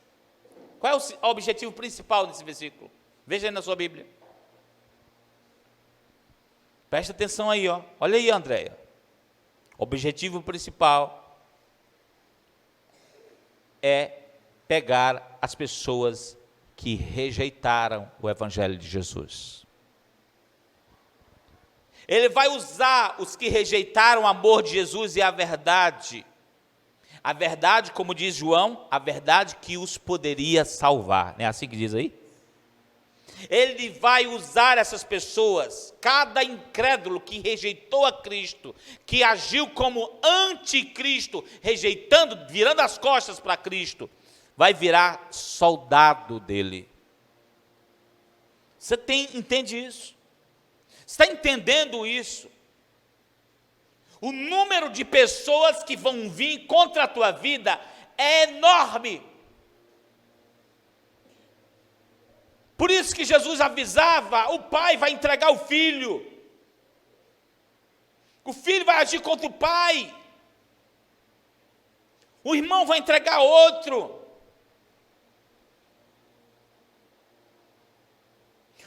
Qual é o objetivo principal desse versículo? Veja aí na sua Bíblia. Presta atenção aí, ó. Olha aí, Andréia. O objetivo principal é pegar as pessoas que rejeitaram o Evangelho de Jesus. Ele vai usar os que rejeitaram o amor de Jesus e a verdade. A verdade, como diz João, a verdade que os poderia salvar. Não é assim que diz aí? Ele vai usar essas pessoas, cada incrédulo que rejeitou a Cristo, que agiu como anticristo, rejeitando, virando as costas para Cristo, vai virar soldado dele. Você entende isso? Você está entendendo isso? O número de pessoas que vão vir contra a tua vida é enorme. Por isso que Jesus avisava, o pai vai entregar o filho. O filho vai agir contra o pai. O irmão vai entregar outro.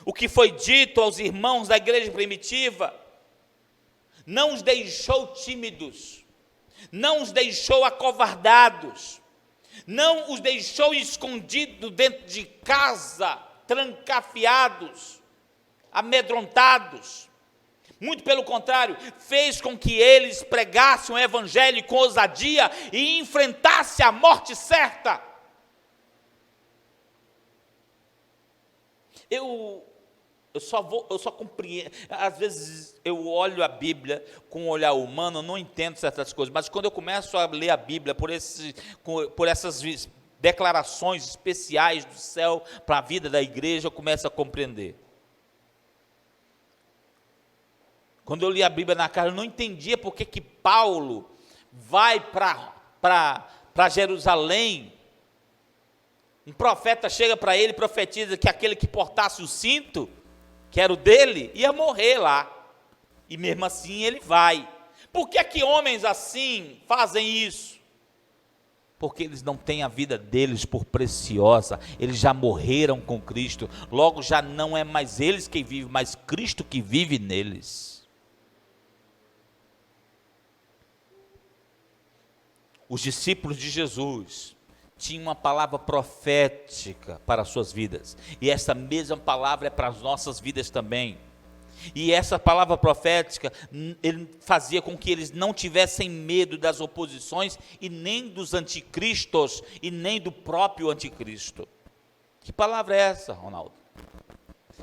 O que foi dito aos irmãos da igreja primitiva não os deixou tímidos, não os deixou acovardados, não os deixou escondidos dentro de casa, trancafiados, amedrontados. Muito pelo contrário, fez com que eles pregassem o evangelho com ousadia e enfrentassem a morte certa. Eu só compreendo, às vezes eu olho a Bíblia com um olhar humano, não entendo certas coisas, mas quando eu começo a ler a Bíblia por essas declarações especiais do céu para a vida da igreja, eu começo a compreender. Quando eu li a Bíblia na casa, eu não entendia por que Paulo vai para Jerusalém. Um profeta chega para ele e profetiza que aquele que portasse o cinto, que era o dele, ia morrer lá. E mesmo assim ele vai. Por que homens assim fazem isso? Porque eles não têm a vida deles por preciosa. Eles já morreram com Cristo. Logo já não é mais eles quem vivem, mas Cristo que vive neles. Os discípulos de Jesus tinha uma palavra profética para as suas vidas, e essa mesma palavra é para as nossas vidas também. E essa palavra profética, ele fazia com que eles não tivessem medo das oposições, e nem dos anticristos, e nem do próprio anticristo. Que palavra é essa, Ronaldo?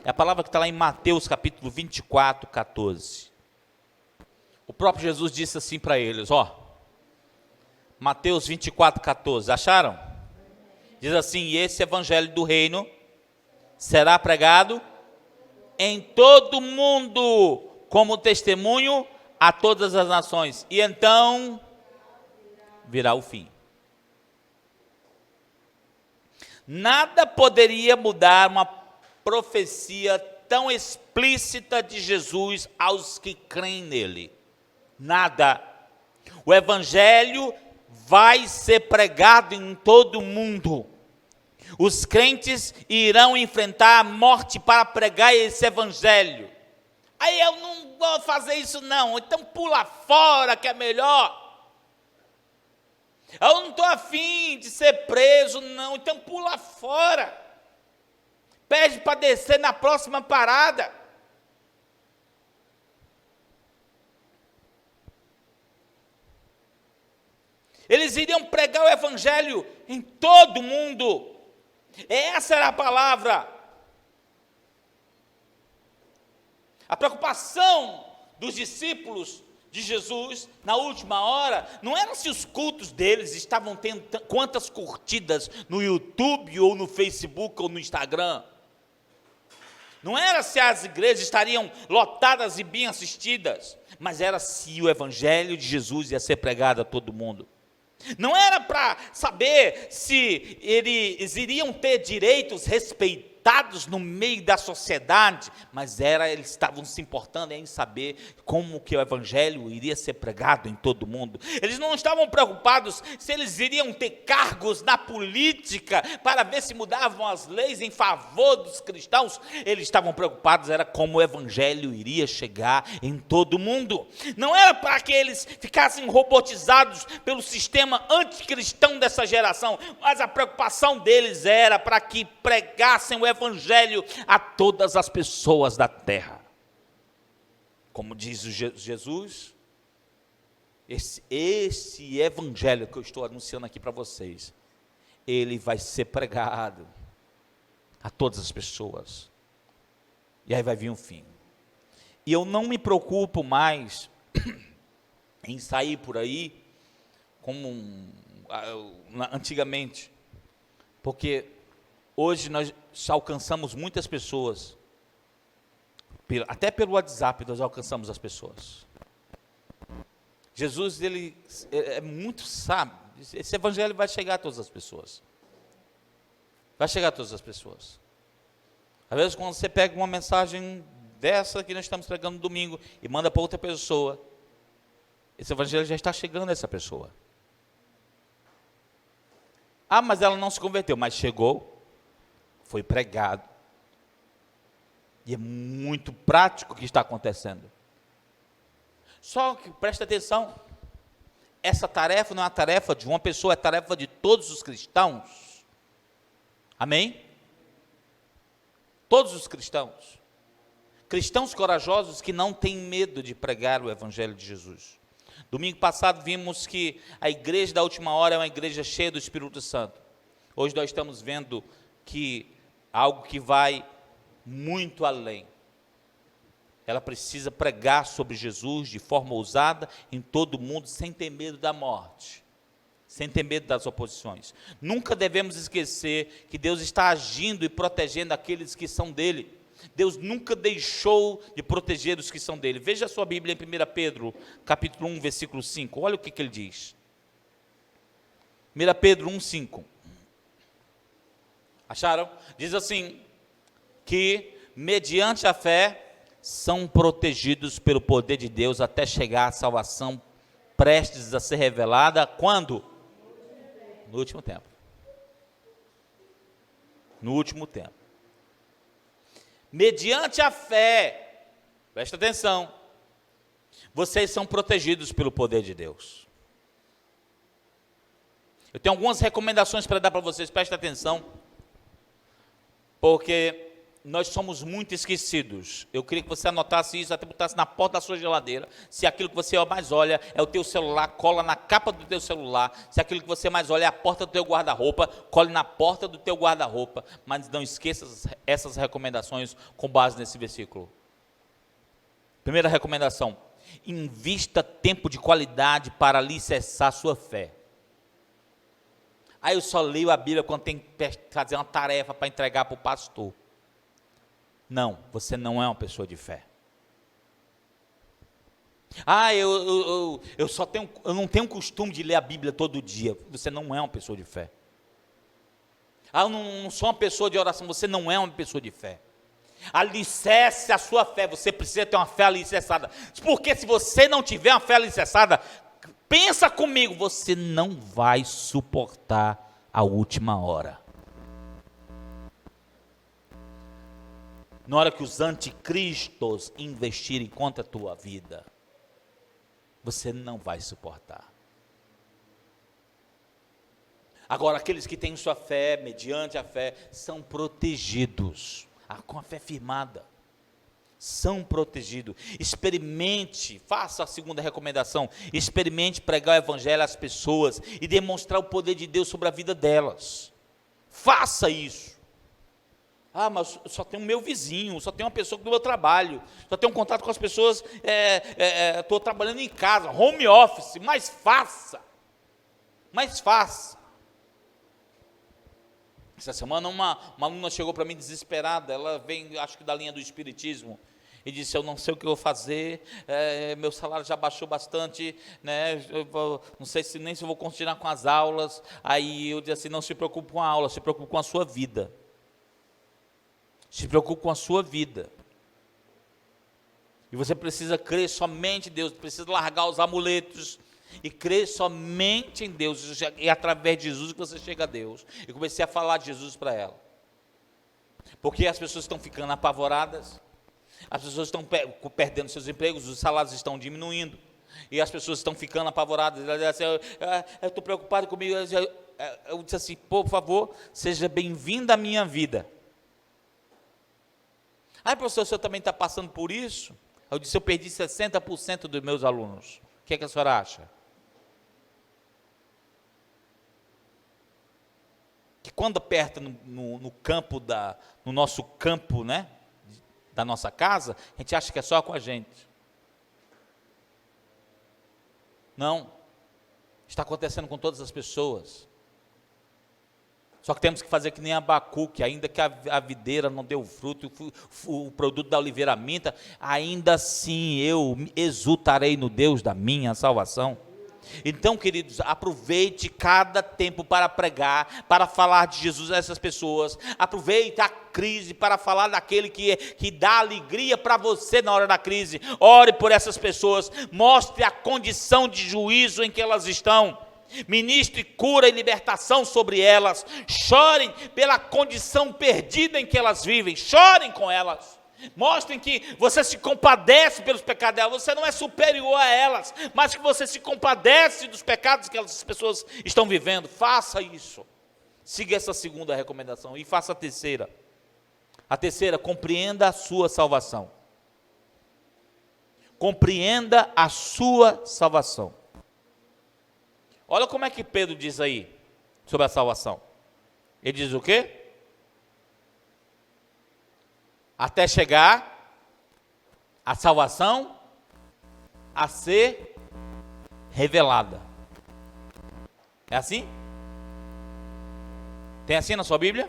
É a palavra que está lá em Mateus capítulo 24, 14. O próprio Jesus disse assim para eles, Mateus 24, 14, acharam? Diz assim, e esse evangelho do reino será pregado em todo o mundo, como testemunho a todas as nações, e então virá o fim. Nada poderia mudar uma profecia tão explícita de Jesus aos que creem nele. Nada. O evangelho vai ser pregado em todo o mundo. Os crentes irão enfrentar a morte para pregar esse evangelho. Aí eu não vou fazer isso não, então pula fora que é melhor. Eu não estou afim de ser preso não, então pula fora. Pede para descer na próxima parada. Eles iriam pregar o evangelho em todo o mundo. Essa era a palavra. A preocupação dos discípulos de Jesus na última hora não era se os cultos deles estavam tendo quantas curtidas no YouTube ou no Facebook ou no Instagram. Não era se as igrejas estariam lotadas e bem assistidas, mas era se o evangelho de Jesus ia ser pregado a todo mundo. Não era para saber se eles iriam ter direitos respeitados no meio da sociedade, mas eles estavam se importando em saber como que o evangelho iria ser pregado em todo o mundo. Eles não estavam preocupados se eles iriam ter cargos na política para ver se mudavam as leis em favor dos cristãos. Eles estavam preocupados era como o evangelho iria chegar em todo o mundo. Não era para que eles ficassem robotizados pelo sistema anticristão dessa geração, mas a preocupação deles era para que pregassem o evangelho a todas as pessoas da terra. como diz Jesus, esse evangelho que eu estou anunciando aqui para vocês, ele vai ser pregado a todas as pessoas, e aí vai vir um fim. E eu não me preocupo mais em sair por aí como antigamente, porque hoje nós já alcançamos muitas pessoas, até pelo WhatsApp nós alcançamos as pessoas. Jesus, ele é muito sábio, esse evangelho vai chegar a todas as pessoas, vai chegar a todas as pessoas. Às vezes quando você pega uma mensagem dessa que nós estamos pregando no domingo, e manda para outra pessoa, esse evangelho já está chegando a essa pessoa. Ah, mas ela não se converteu, mas chegou, foi pregado, e é muito prático o que está acontecendo. Só que presta atenção, essa tarefa não é a tarefa de uma pessoa, é a tarefa de todos os cristãos. Amém? Todos os cristãos. Cristãos corajosos que não têm medo de pregar o evangelho de Jesus. Domingo passado vimos que a igreja da última hora é uma igreja cheia do Espírito Santo. Hoje nós estamos vendo que algo que vai muito além. Ela precisa pregar sobre Jesus de forma ousada em todo o mundo, sem ter medo da morte, sem ter medo das oposições. Nunca devemos esquecer que Deus está agindo e protegendo aqueles que são dele. Deus nunca deixou de proteger os que são dele. Veja a sua Bíblia em 1 Pedro, capítulo 1, versículo 5. Olha o que ele diz. 1 Pedro 1, 5. Acharam? Diz assim, que mediante a fé são protegidos pelo poder de Deus até chegar à salvação prestes a ser revelada, quando? No último tempo. No último tempo. Mediante a fé, presta atenção, vocês são protegidos pelo poder de Deus. Eu tenho algumas recomendações para dar para vocês, presta atenção, porque nós somos muito esquecidos. Eu queria que você anotasse isso, até botasse na porta da sua geladeira. Se aquilo que você mais olha é o teu celular, cola na capa do teu celular. Se aquilo que você mais olha é a porta do teu guarda-roupa, cole na porta do teu guarda-roupa. Mas não esqueça essas recomendações com base nesse versículo. Primeira recomendação: invista tempo de qualidade para alicerçar sua fé. Eu só leio a Bíblia quando tem que fazer uma tarefa para entregar para o pastor. Não, você não é uma pessoa de fé. Eu não tenho costume de ler a Bíblia todo dia. Você não é uma pessoa de fé. Eu não sou uma pessoa de oração. Você não é uma pessoa de fé. Alicerce a sua fé. Você precisa ter uma fé alicerçada. Porque se você não tiver uma fé alicerçada, pensa comigo, você não vai suportar a última hora. Na hora que os anticristos investirem contra a tua vida, você não vai suportar. Agora, aqueles que têm sua fé, mediante a fé, são protegidos, com a fé firmada, são protegidos. Experimente, faça a segunda recomendação, experimente pregar o evangelho às pessoas e demonstrar o poder de Deus sobre a vida delas. Faça isso. Mas só tem o meu vizinho, só tem uma pessoa do meu trabalho, só tenho um contato com as pessoas, estou trabalhando em casa, home office, mas faça. Essa semana uma aluna chegou para mim desesperada, ela vem, acho que da linha do espiritismo, e disse: eu não sei o que eu vou fazer, meu salário já baixou bastante, né, não sei nem se eu vou continuar com as aulas. Aí eu disse assim: não se preocupe com a aula, se preocupe com a sua vida. Se preocupe com a sua vida. E você precisa crer somente em Deus, precisa largar os amuletos e crer somente em Deus. E através de Jesus que você chega a Deus. E comecei a falar de Jesus para ela. Porque as pessoas estão ficando apavoradas, as pessoas estão perdendo seus empregos, os salários estão diminuindo, e as pessoas estão ficando apavoradas. Ela diz assim: eu estou preocupado comigo. Eu disse assim: por favor, seja bem-vinda à minha vida. Professor, o senhor também está passando por isso? Eu disse, eu perdi 60% dos meus alunos. O que é que a senhora acha? Que quando aperta no campo, no nosso campo, né, da nossa casa, a gente acha que é só com a gente. Não. Está acontecendo com todas as pessoas. Só que temos que fazer que nem Abacuque, ainda que a videira não deu fruto, o produto da oliveira minta, ainda assim eu exultarei no Deus da minha salvação. Então, queridos, aproveite cada tempo para pregar, para falar de Jesus a essas pessoas. Aproveite a crise para falar daquele que dá alegria para você na hora da crise. Ore por essas pessoas, mostre a condição de juízo em que elas estão. Ministre cura e libertação sobre elas. Chorem pela condição perdida em que elas vivem. Chorem com elas. Mostrem que você se compadece pelos pecados delas. Você não é superior a elas, mas que você se compadece dos pecados que essas pessoas estão vivendo. Faça isso. Siga essa segunda recomendação e faça a terceira. A terceira, compreenda a sua salvação. Compreenda a sua salvação. Olha como é que Pedro diz aí sobre a salvação. Ele diz o quê? Até chegar a salvação a ser revelada. É assim? Tem assim na sua Bíblia?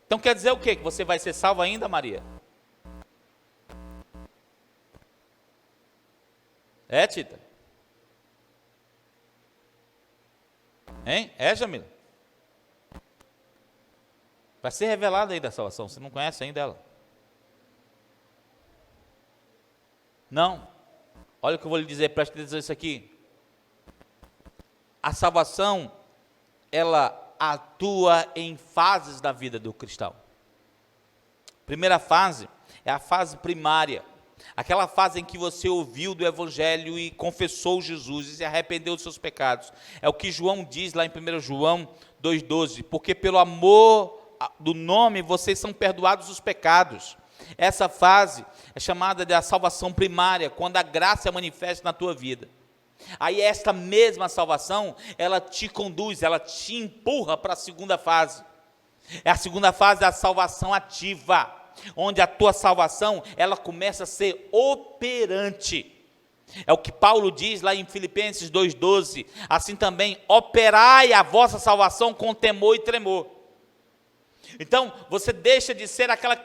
Então quer dizer o quê? Que você vai ser salvo ainda, Maria? É, Tita? Hein? É, Jamila? Vai ser revelada ainda a salvação. Você não conhece ainda ela? Não. Olha o que eu vou lhe dizer, preste atenção nisso aqui. A salvação, ela atua em fases da vida do cristão. Primeira fase é a fase primária. Aquela fase em que você ouviu do Evangelho e confessou Jesus e se arrependeu dos seus pecados. É o que João diz lá em 1 João 2,12. Porque pelo amor do nome vocês são perdoados os pecados. Essa fase é chamada de a salvação primária, quando a graça é manifesta na tua vida. Aí esta mesma salvação, ela te conduz, ela te empurra para a segunda fase. A segunda fase é a salvação ativa, onde a tua salvação, ela começa a ser operante. É o que Paulo diz lá em Filipenses 2,12. Assim também, operai a vossa salvação com temor e tremor. Então, você deixa de ser aquela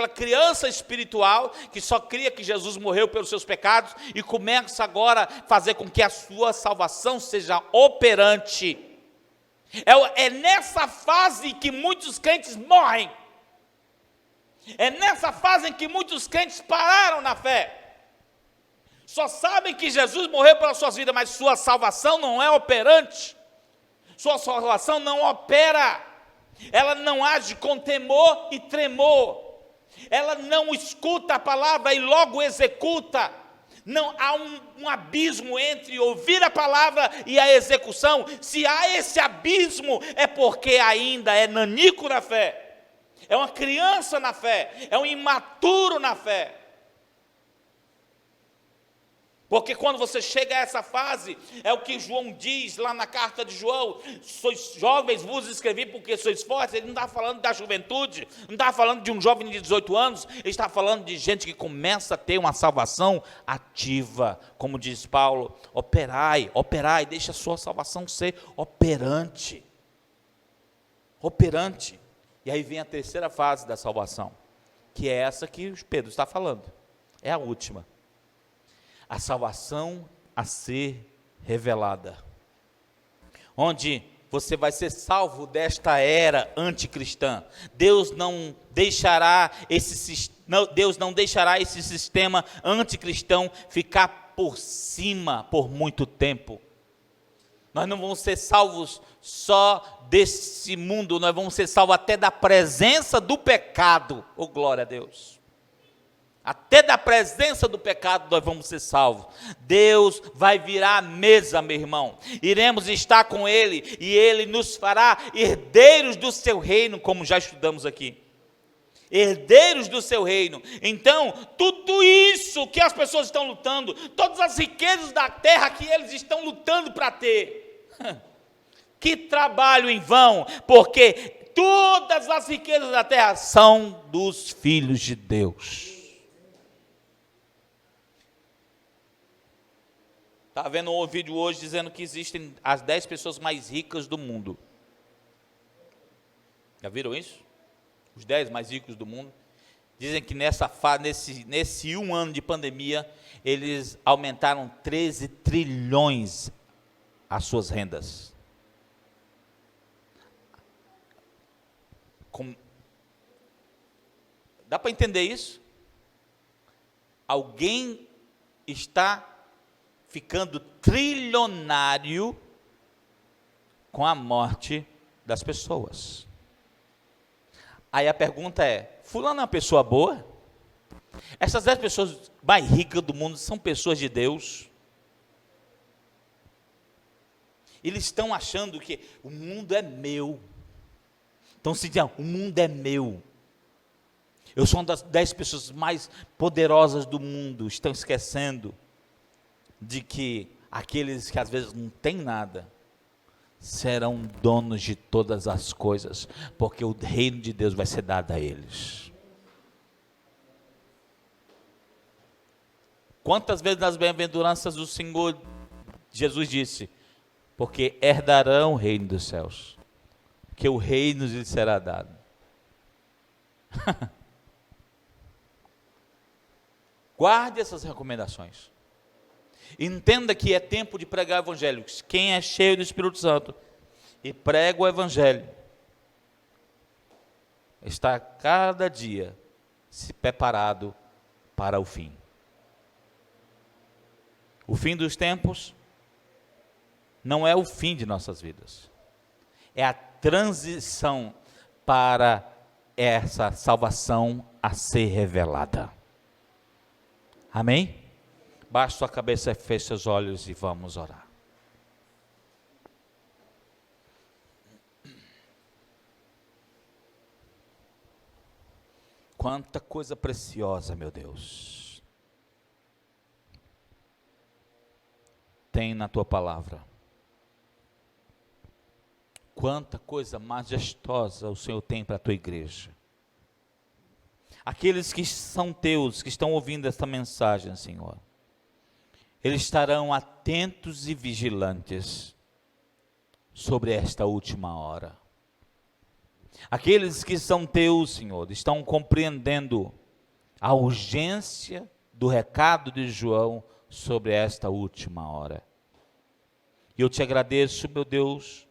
criança espiritual que só cria que Jesus morreu pelos seus pecados e começa agora a fazer com que a sua salvação seja operante. É nessa fase que muitos crentes morrem. É nessa fase em que muitos crentes pararam na fé. Só sabem que Jesus morreu pelas suas vidas, mas sua salvação não é operante. Sua salvação não opera. Ela não age com temor e tremor. Ela não escuta a palavra e logo executa. Não há um abismo entre ouvir a palavra e a execução. Se há esse abismo, é porque ainda é nanico na fé. É uma criança na fé. É um imaturo na fé. Porque quando você chega a essa fase, é o que João diz lá na carta de João: sois jovens, vos escrevi porque sois fortes. Ele não está falando da juventude, não está falando de um jovem de 18 anos, ele está falando de gente que começa a ter uma salvação ativa, como diz Paulo: operai, deixa a sua salvação ser operante. Operante. E aí vem a terceira fase da salvação, que é essa que Pedro está falando, é a última. A salvação a ser revelada, onde você vai ser salvo desta era anticristã. Deus não deixará esse sistema anticristão ficar por cima por muito tempo. Nós não vamos ser salvos só desse mundo, nós vamos ser salvos até da presença do pecado. Oh, glória a Deus! Até da presença do pecado nós vamos ser salvos. Deus vai virar a mesa, meu irmão. Iremos estar com Ele e Ele nos fará herdeiros do seu reino, como já estudamos aqui. herdeiros do seu reino. Então, tudo isso que as pessoas estão lutando, todas as riquezas da terra que eles estão lutando para ter, que trabalho em vão, porque todas as riquezas da terra são dos filhos de Deus. Estava vendo um vídeo hoje dizendo que existem as 10 pessoas mais ricas do mundo. Já viram isso? Os 10 mais ricos do mundo. Dizem que nesse um ano de pandemia, eles aumentaram 13 trilhões as suas rendas. Dá para entender isso? Alguém está ficando trilionário com a morte das pessoas. Aí a pergunta é: fulano é uma pessoa boa? Essas 10 pessoas mais ricas do mundo são pessoas de Deus? Eles estão achando que o mundo é meu. Estão se dizendo: o mundo é meu. Eu sou uma das 10 pessoas mais poderosas do mundo. Estão esquecendo de que aqueles que às vezes não têm nada serão donos de todas as coisas, porque o reino de Deus vai ser dado a eles. Quantas vezes nas bem-aventuranças do Senhor Jesus disse: porque herdarão o reino dos céus, que o reino lhes será dado. Guarde essas recomendações. Entenda que é tempo de pregar o evangelho. Quem é cheio do Espírito Santo e prega o evangelho está cada dia se preparado para o fim. O fim dos tempos não é o fim de nossas vidas. É a transição para essa salvação a ser revelada. Amém? Baixe sua cabeça, feche seus olhos e vamos orar. Quanta coisa preciosa, meu Deus, tem na tua palavra. Quanta coisa majestosa o Senhor tem para a tua igreja. Aqueles que são teus, que estão ouvindo esta mensagem, Senhor, eles estarão atentos e vigilantes sobre esta última hora. Aqueles que são teus, Senhor, estão compreendendo a urgência do recado de João sobre esta última hora. E eu te agradeço, meu Deus,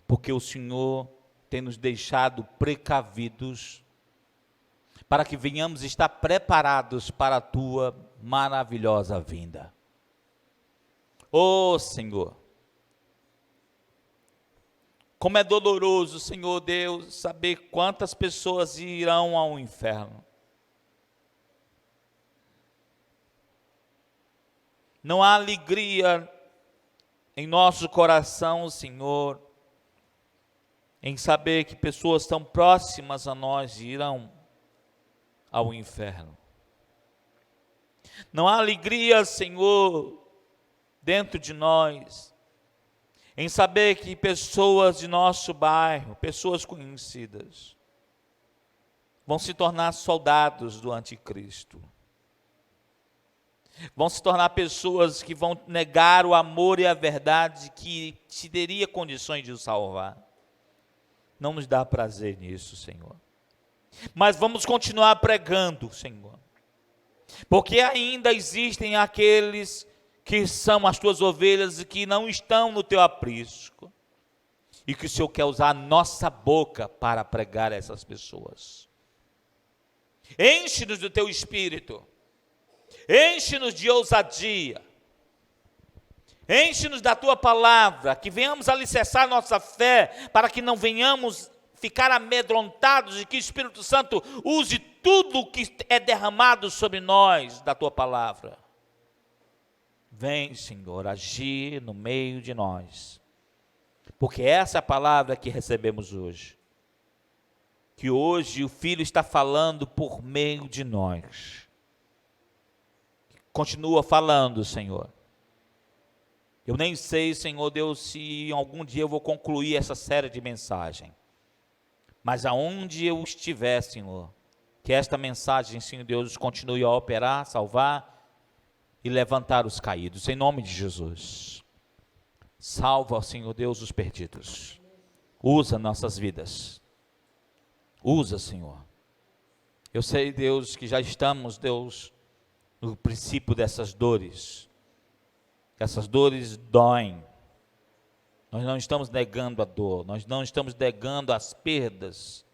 porque o Senhor tem nos deixado precavidos para que venhamos estar preparados para a tua maravilhosa vinda. Oh, Senhor, como é doloroso, Senhor Deus, saber quantas pessoas irão ao inferno. Não há alegria em nosso coração, Senhor, em saber que pessoas tão próximas a nós irão ao inferno. Não há alegria, Senhor, dentro de nós, em saber que pessoas de nosso bairro, pessoas conhecidas, vão se tornar soldados do anticristo. Vão se tornar pessoas que vão negar o amor e a verdade que te teria condições de os salvar. Não nos dá prazer nisso, Senhor. Mas vamos continuar pregando, Senhor. Porque ainda existem aqueles que são as tuas ovelhas e que não estão no teu aprisco. E que o Senhor quer usar a nossa boca para pregar a essas pessoas. Enche-nos do teu espírito. Enche-nos de ousadia. Enche-nos da tua palavra, que venhamos alicerçar nossa fé, para que não venhamos ficar amedrontados e que o Espírito Santo use tudo o que é derramado sobre nós da tua palavra. Vem, Senhor, agir no meio de nós, porque essa é a palavra que recebemos hoje. que hoje o Filho está falando por meio de nós. Continua falando, Senhor. Eu nem sei, Senhor Deus, se algum dia eu vou concluir essa série de mensagem. Mas aonde eu estiver, Senhor, que esta mensagem, Senhor Deus, continue a operar, salvar e levantar os caídos, em nome de Jesus. Salva, Senhor Deus, os perdidos. Usa nossas vidas. Usa, Senhor. Eu sei, Deus, que já estamos, Deus, no princípio dessas dores. Essas dores doem. Nós não estamos negando a dor, nós não estamos negando as perdas.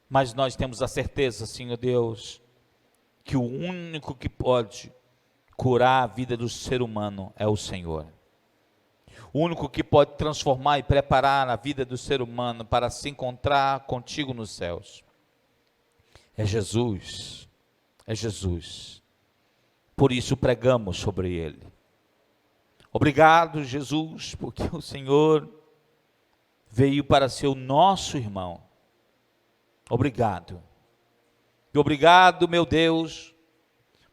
Mas nós temos a certeza, Senhor Deus, que o único que pode curar a vida do ser humano é o Senhor. O único que pode transformar e preparar a vida do ser humano para se encontrar contigo nos céus é Jesus. É Jesus. Por isso pregamos sobre ele. Obrigado, Jesus, porque o Senhor veio para ser o nosso irmão. Obrigado. E obrigado, meu Deus,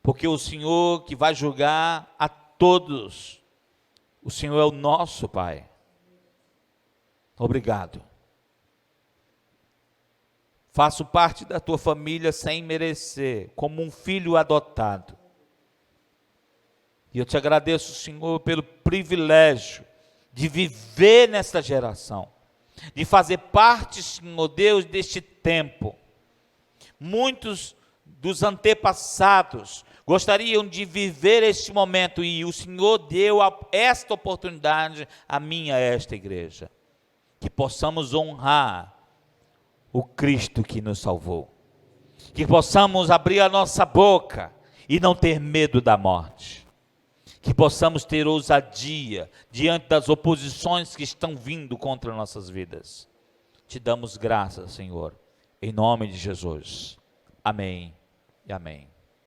porque o Senhor que vai julgar a todos, o Senhor é o nosso Pai. Obrigado. Faço parte da tua família sem merecer, como um filho adotado. E eu te agradeço, Senhor, pelo privilégio de viver nesta geração, de fazer parte, Senhor Deus, deste tempo. Muitos dos antepassados gostariam de viver este momento e o Senhor deu esta oportunidade a mim e a esta igreja. Que possamos honrar o Cristo que nos salvou. Que possamos abrir a nossa boca e não ter medo da morte. Que possamos ter ousadia diante das oposições que estão vindo contra nossas vidas. Te damos graças, Senhor, em nome de Jesus. Amém e amém.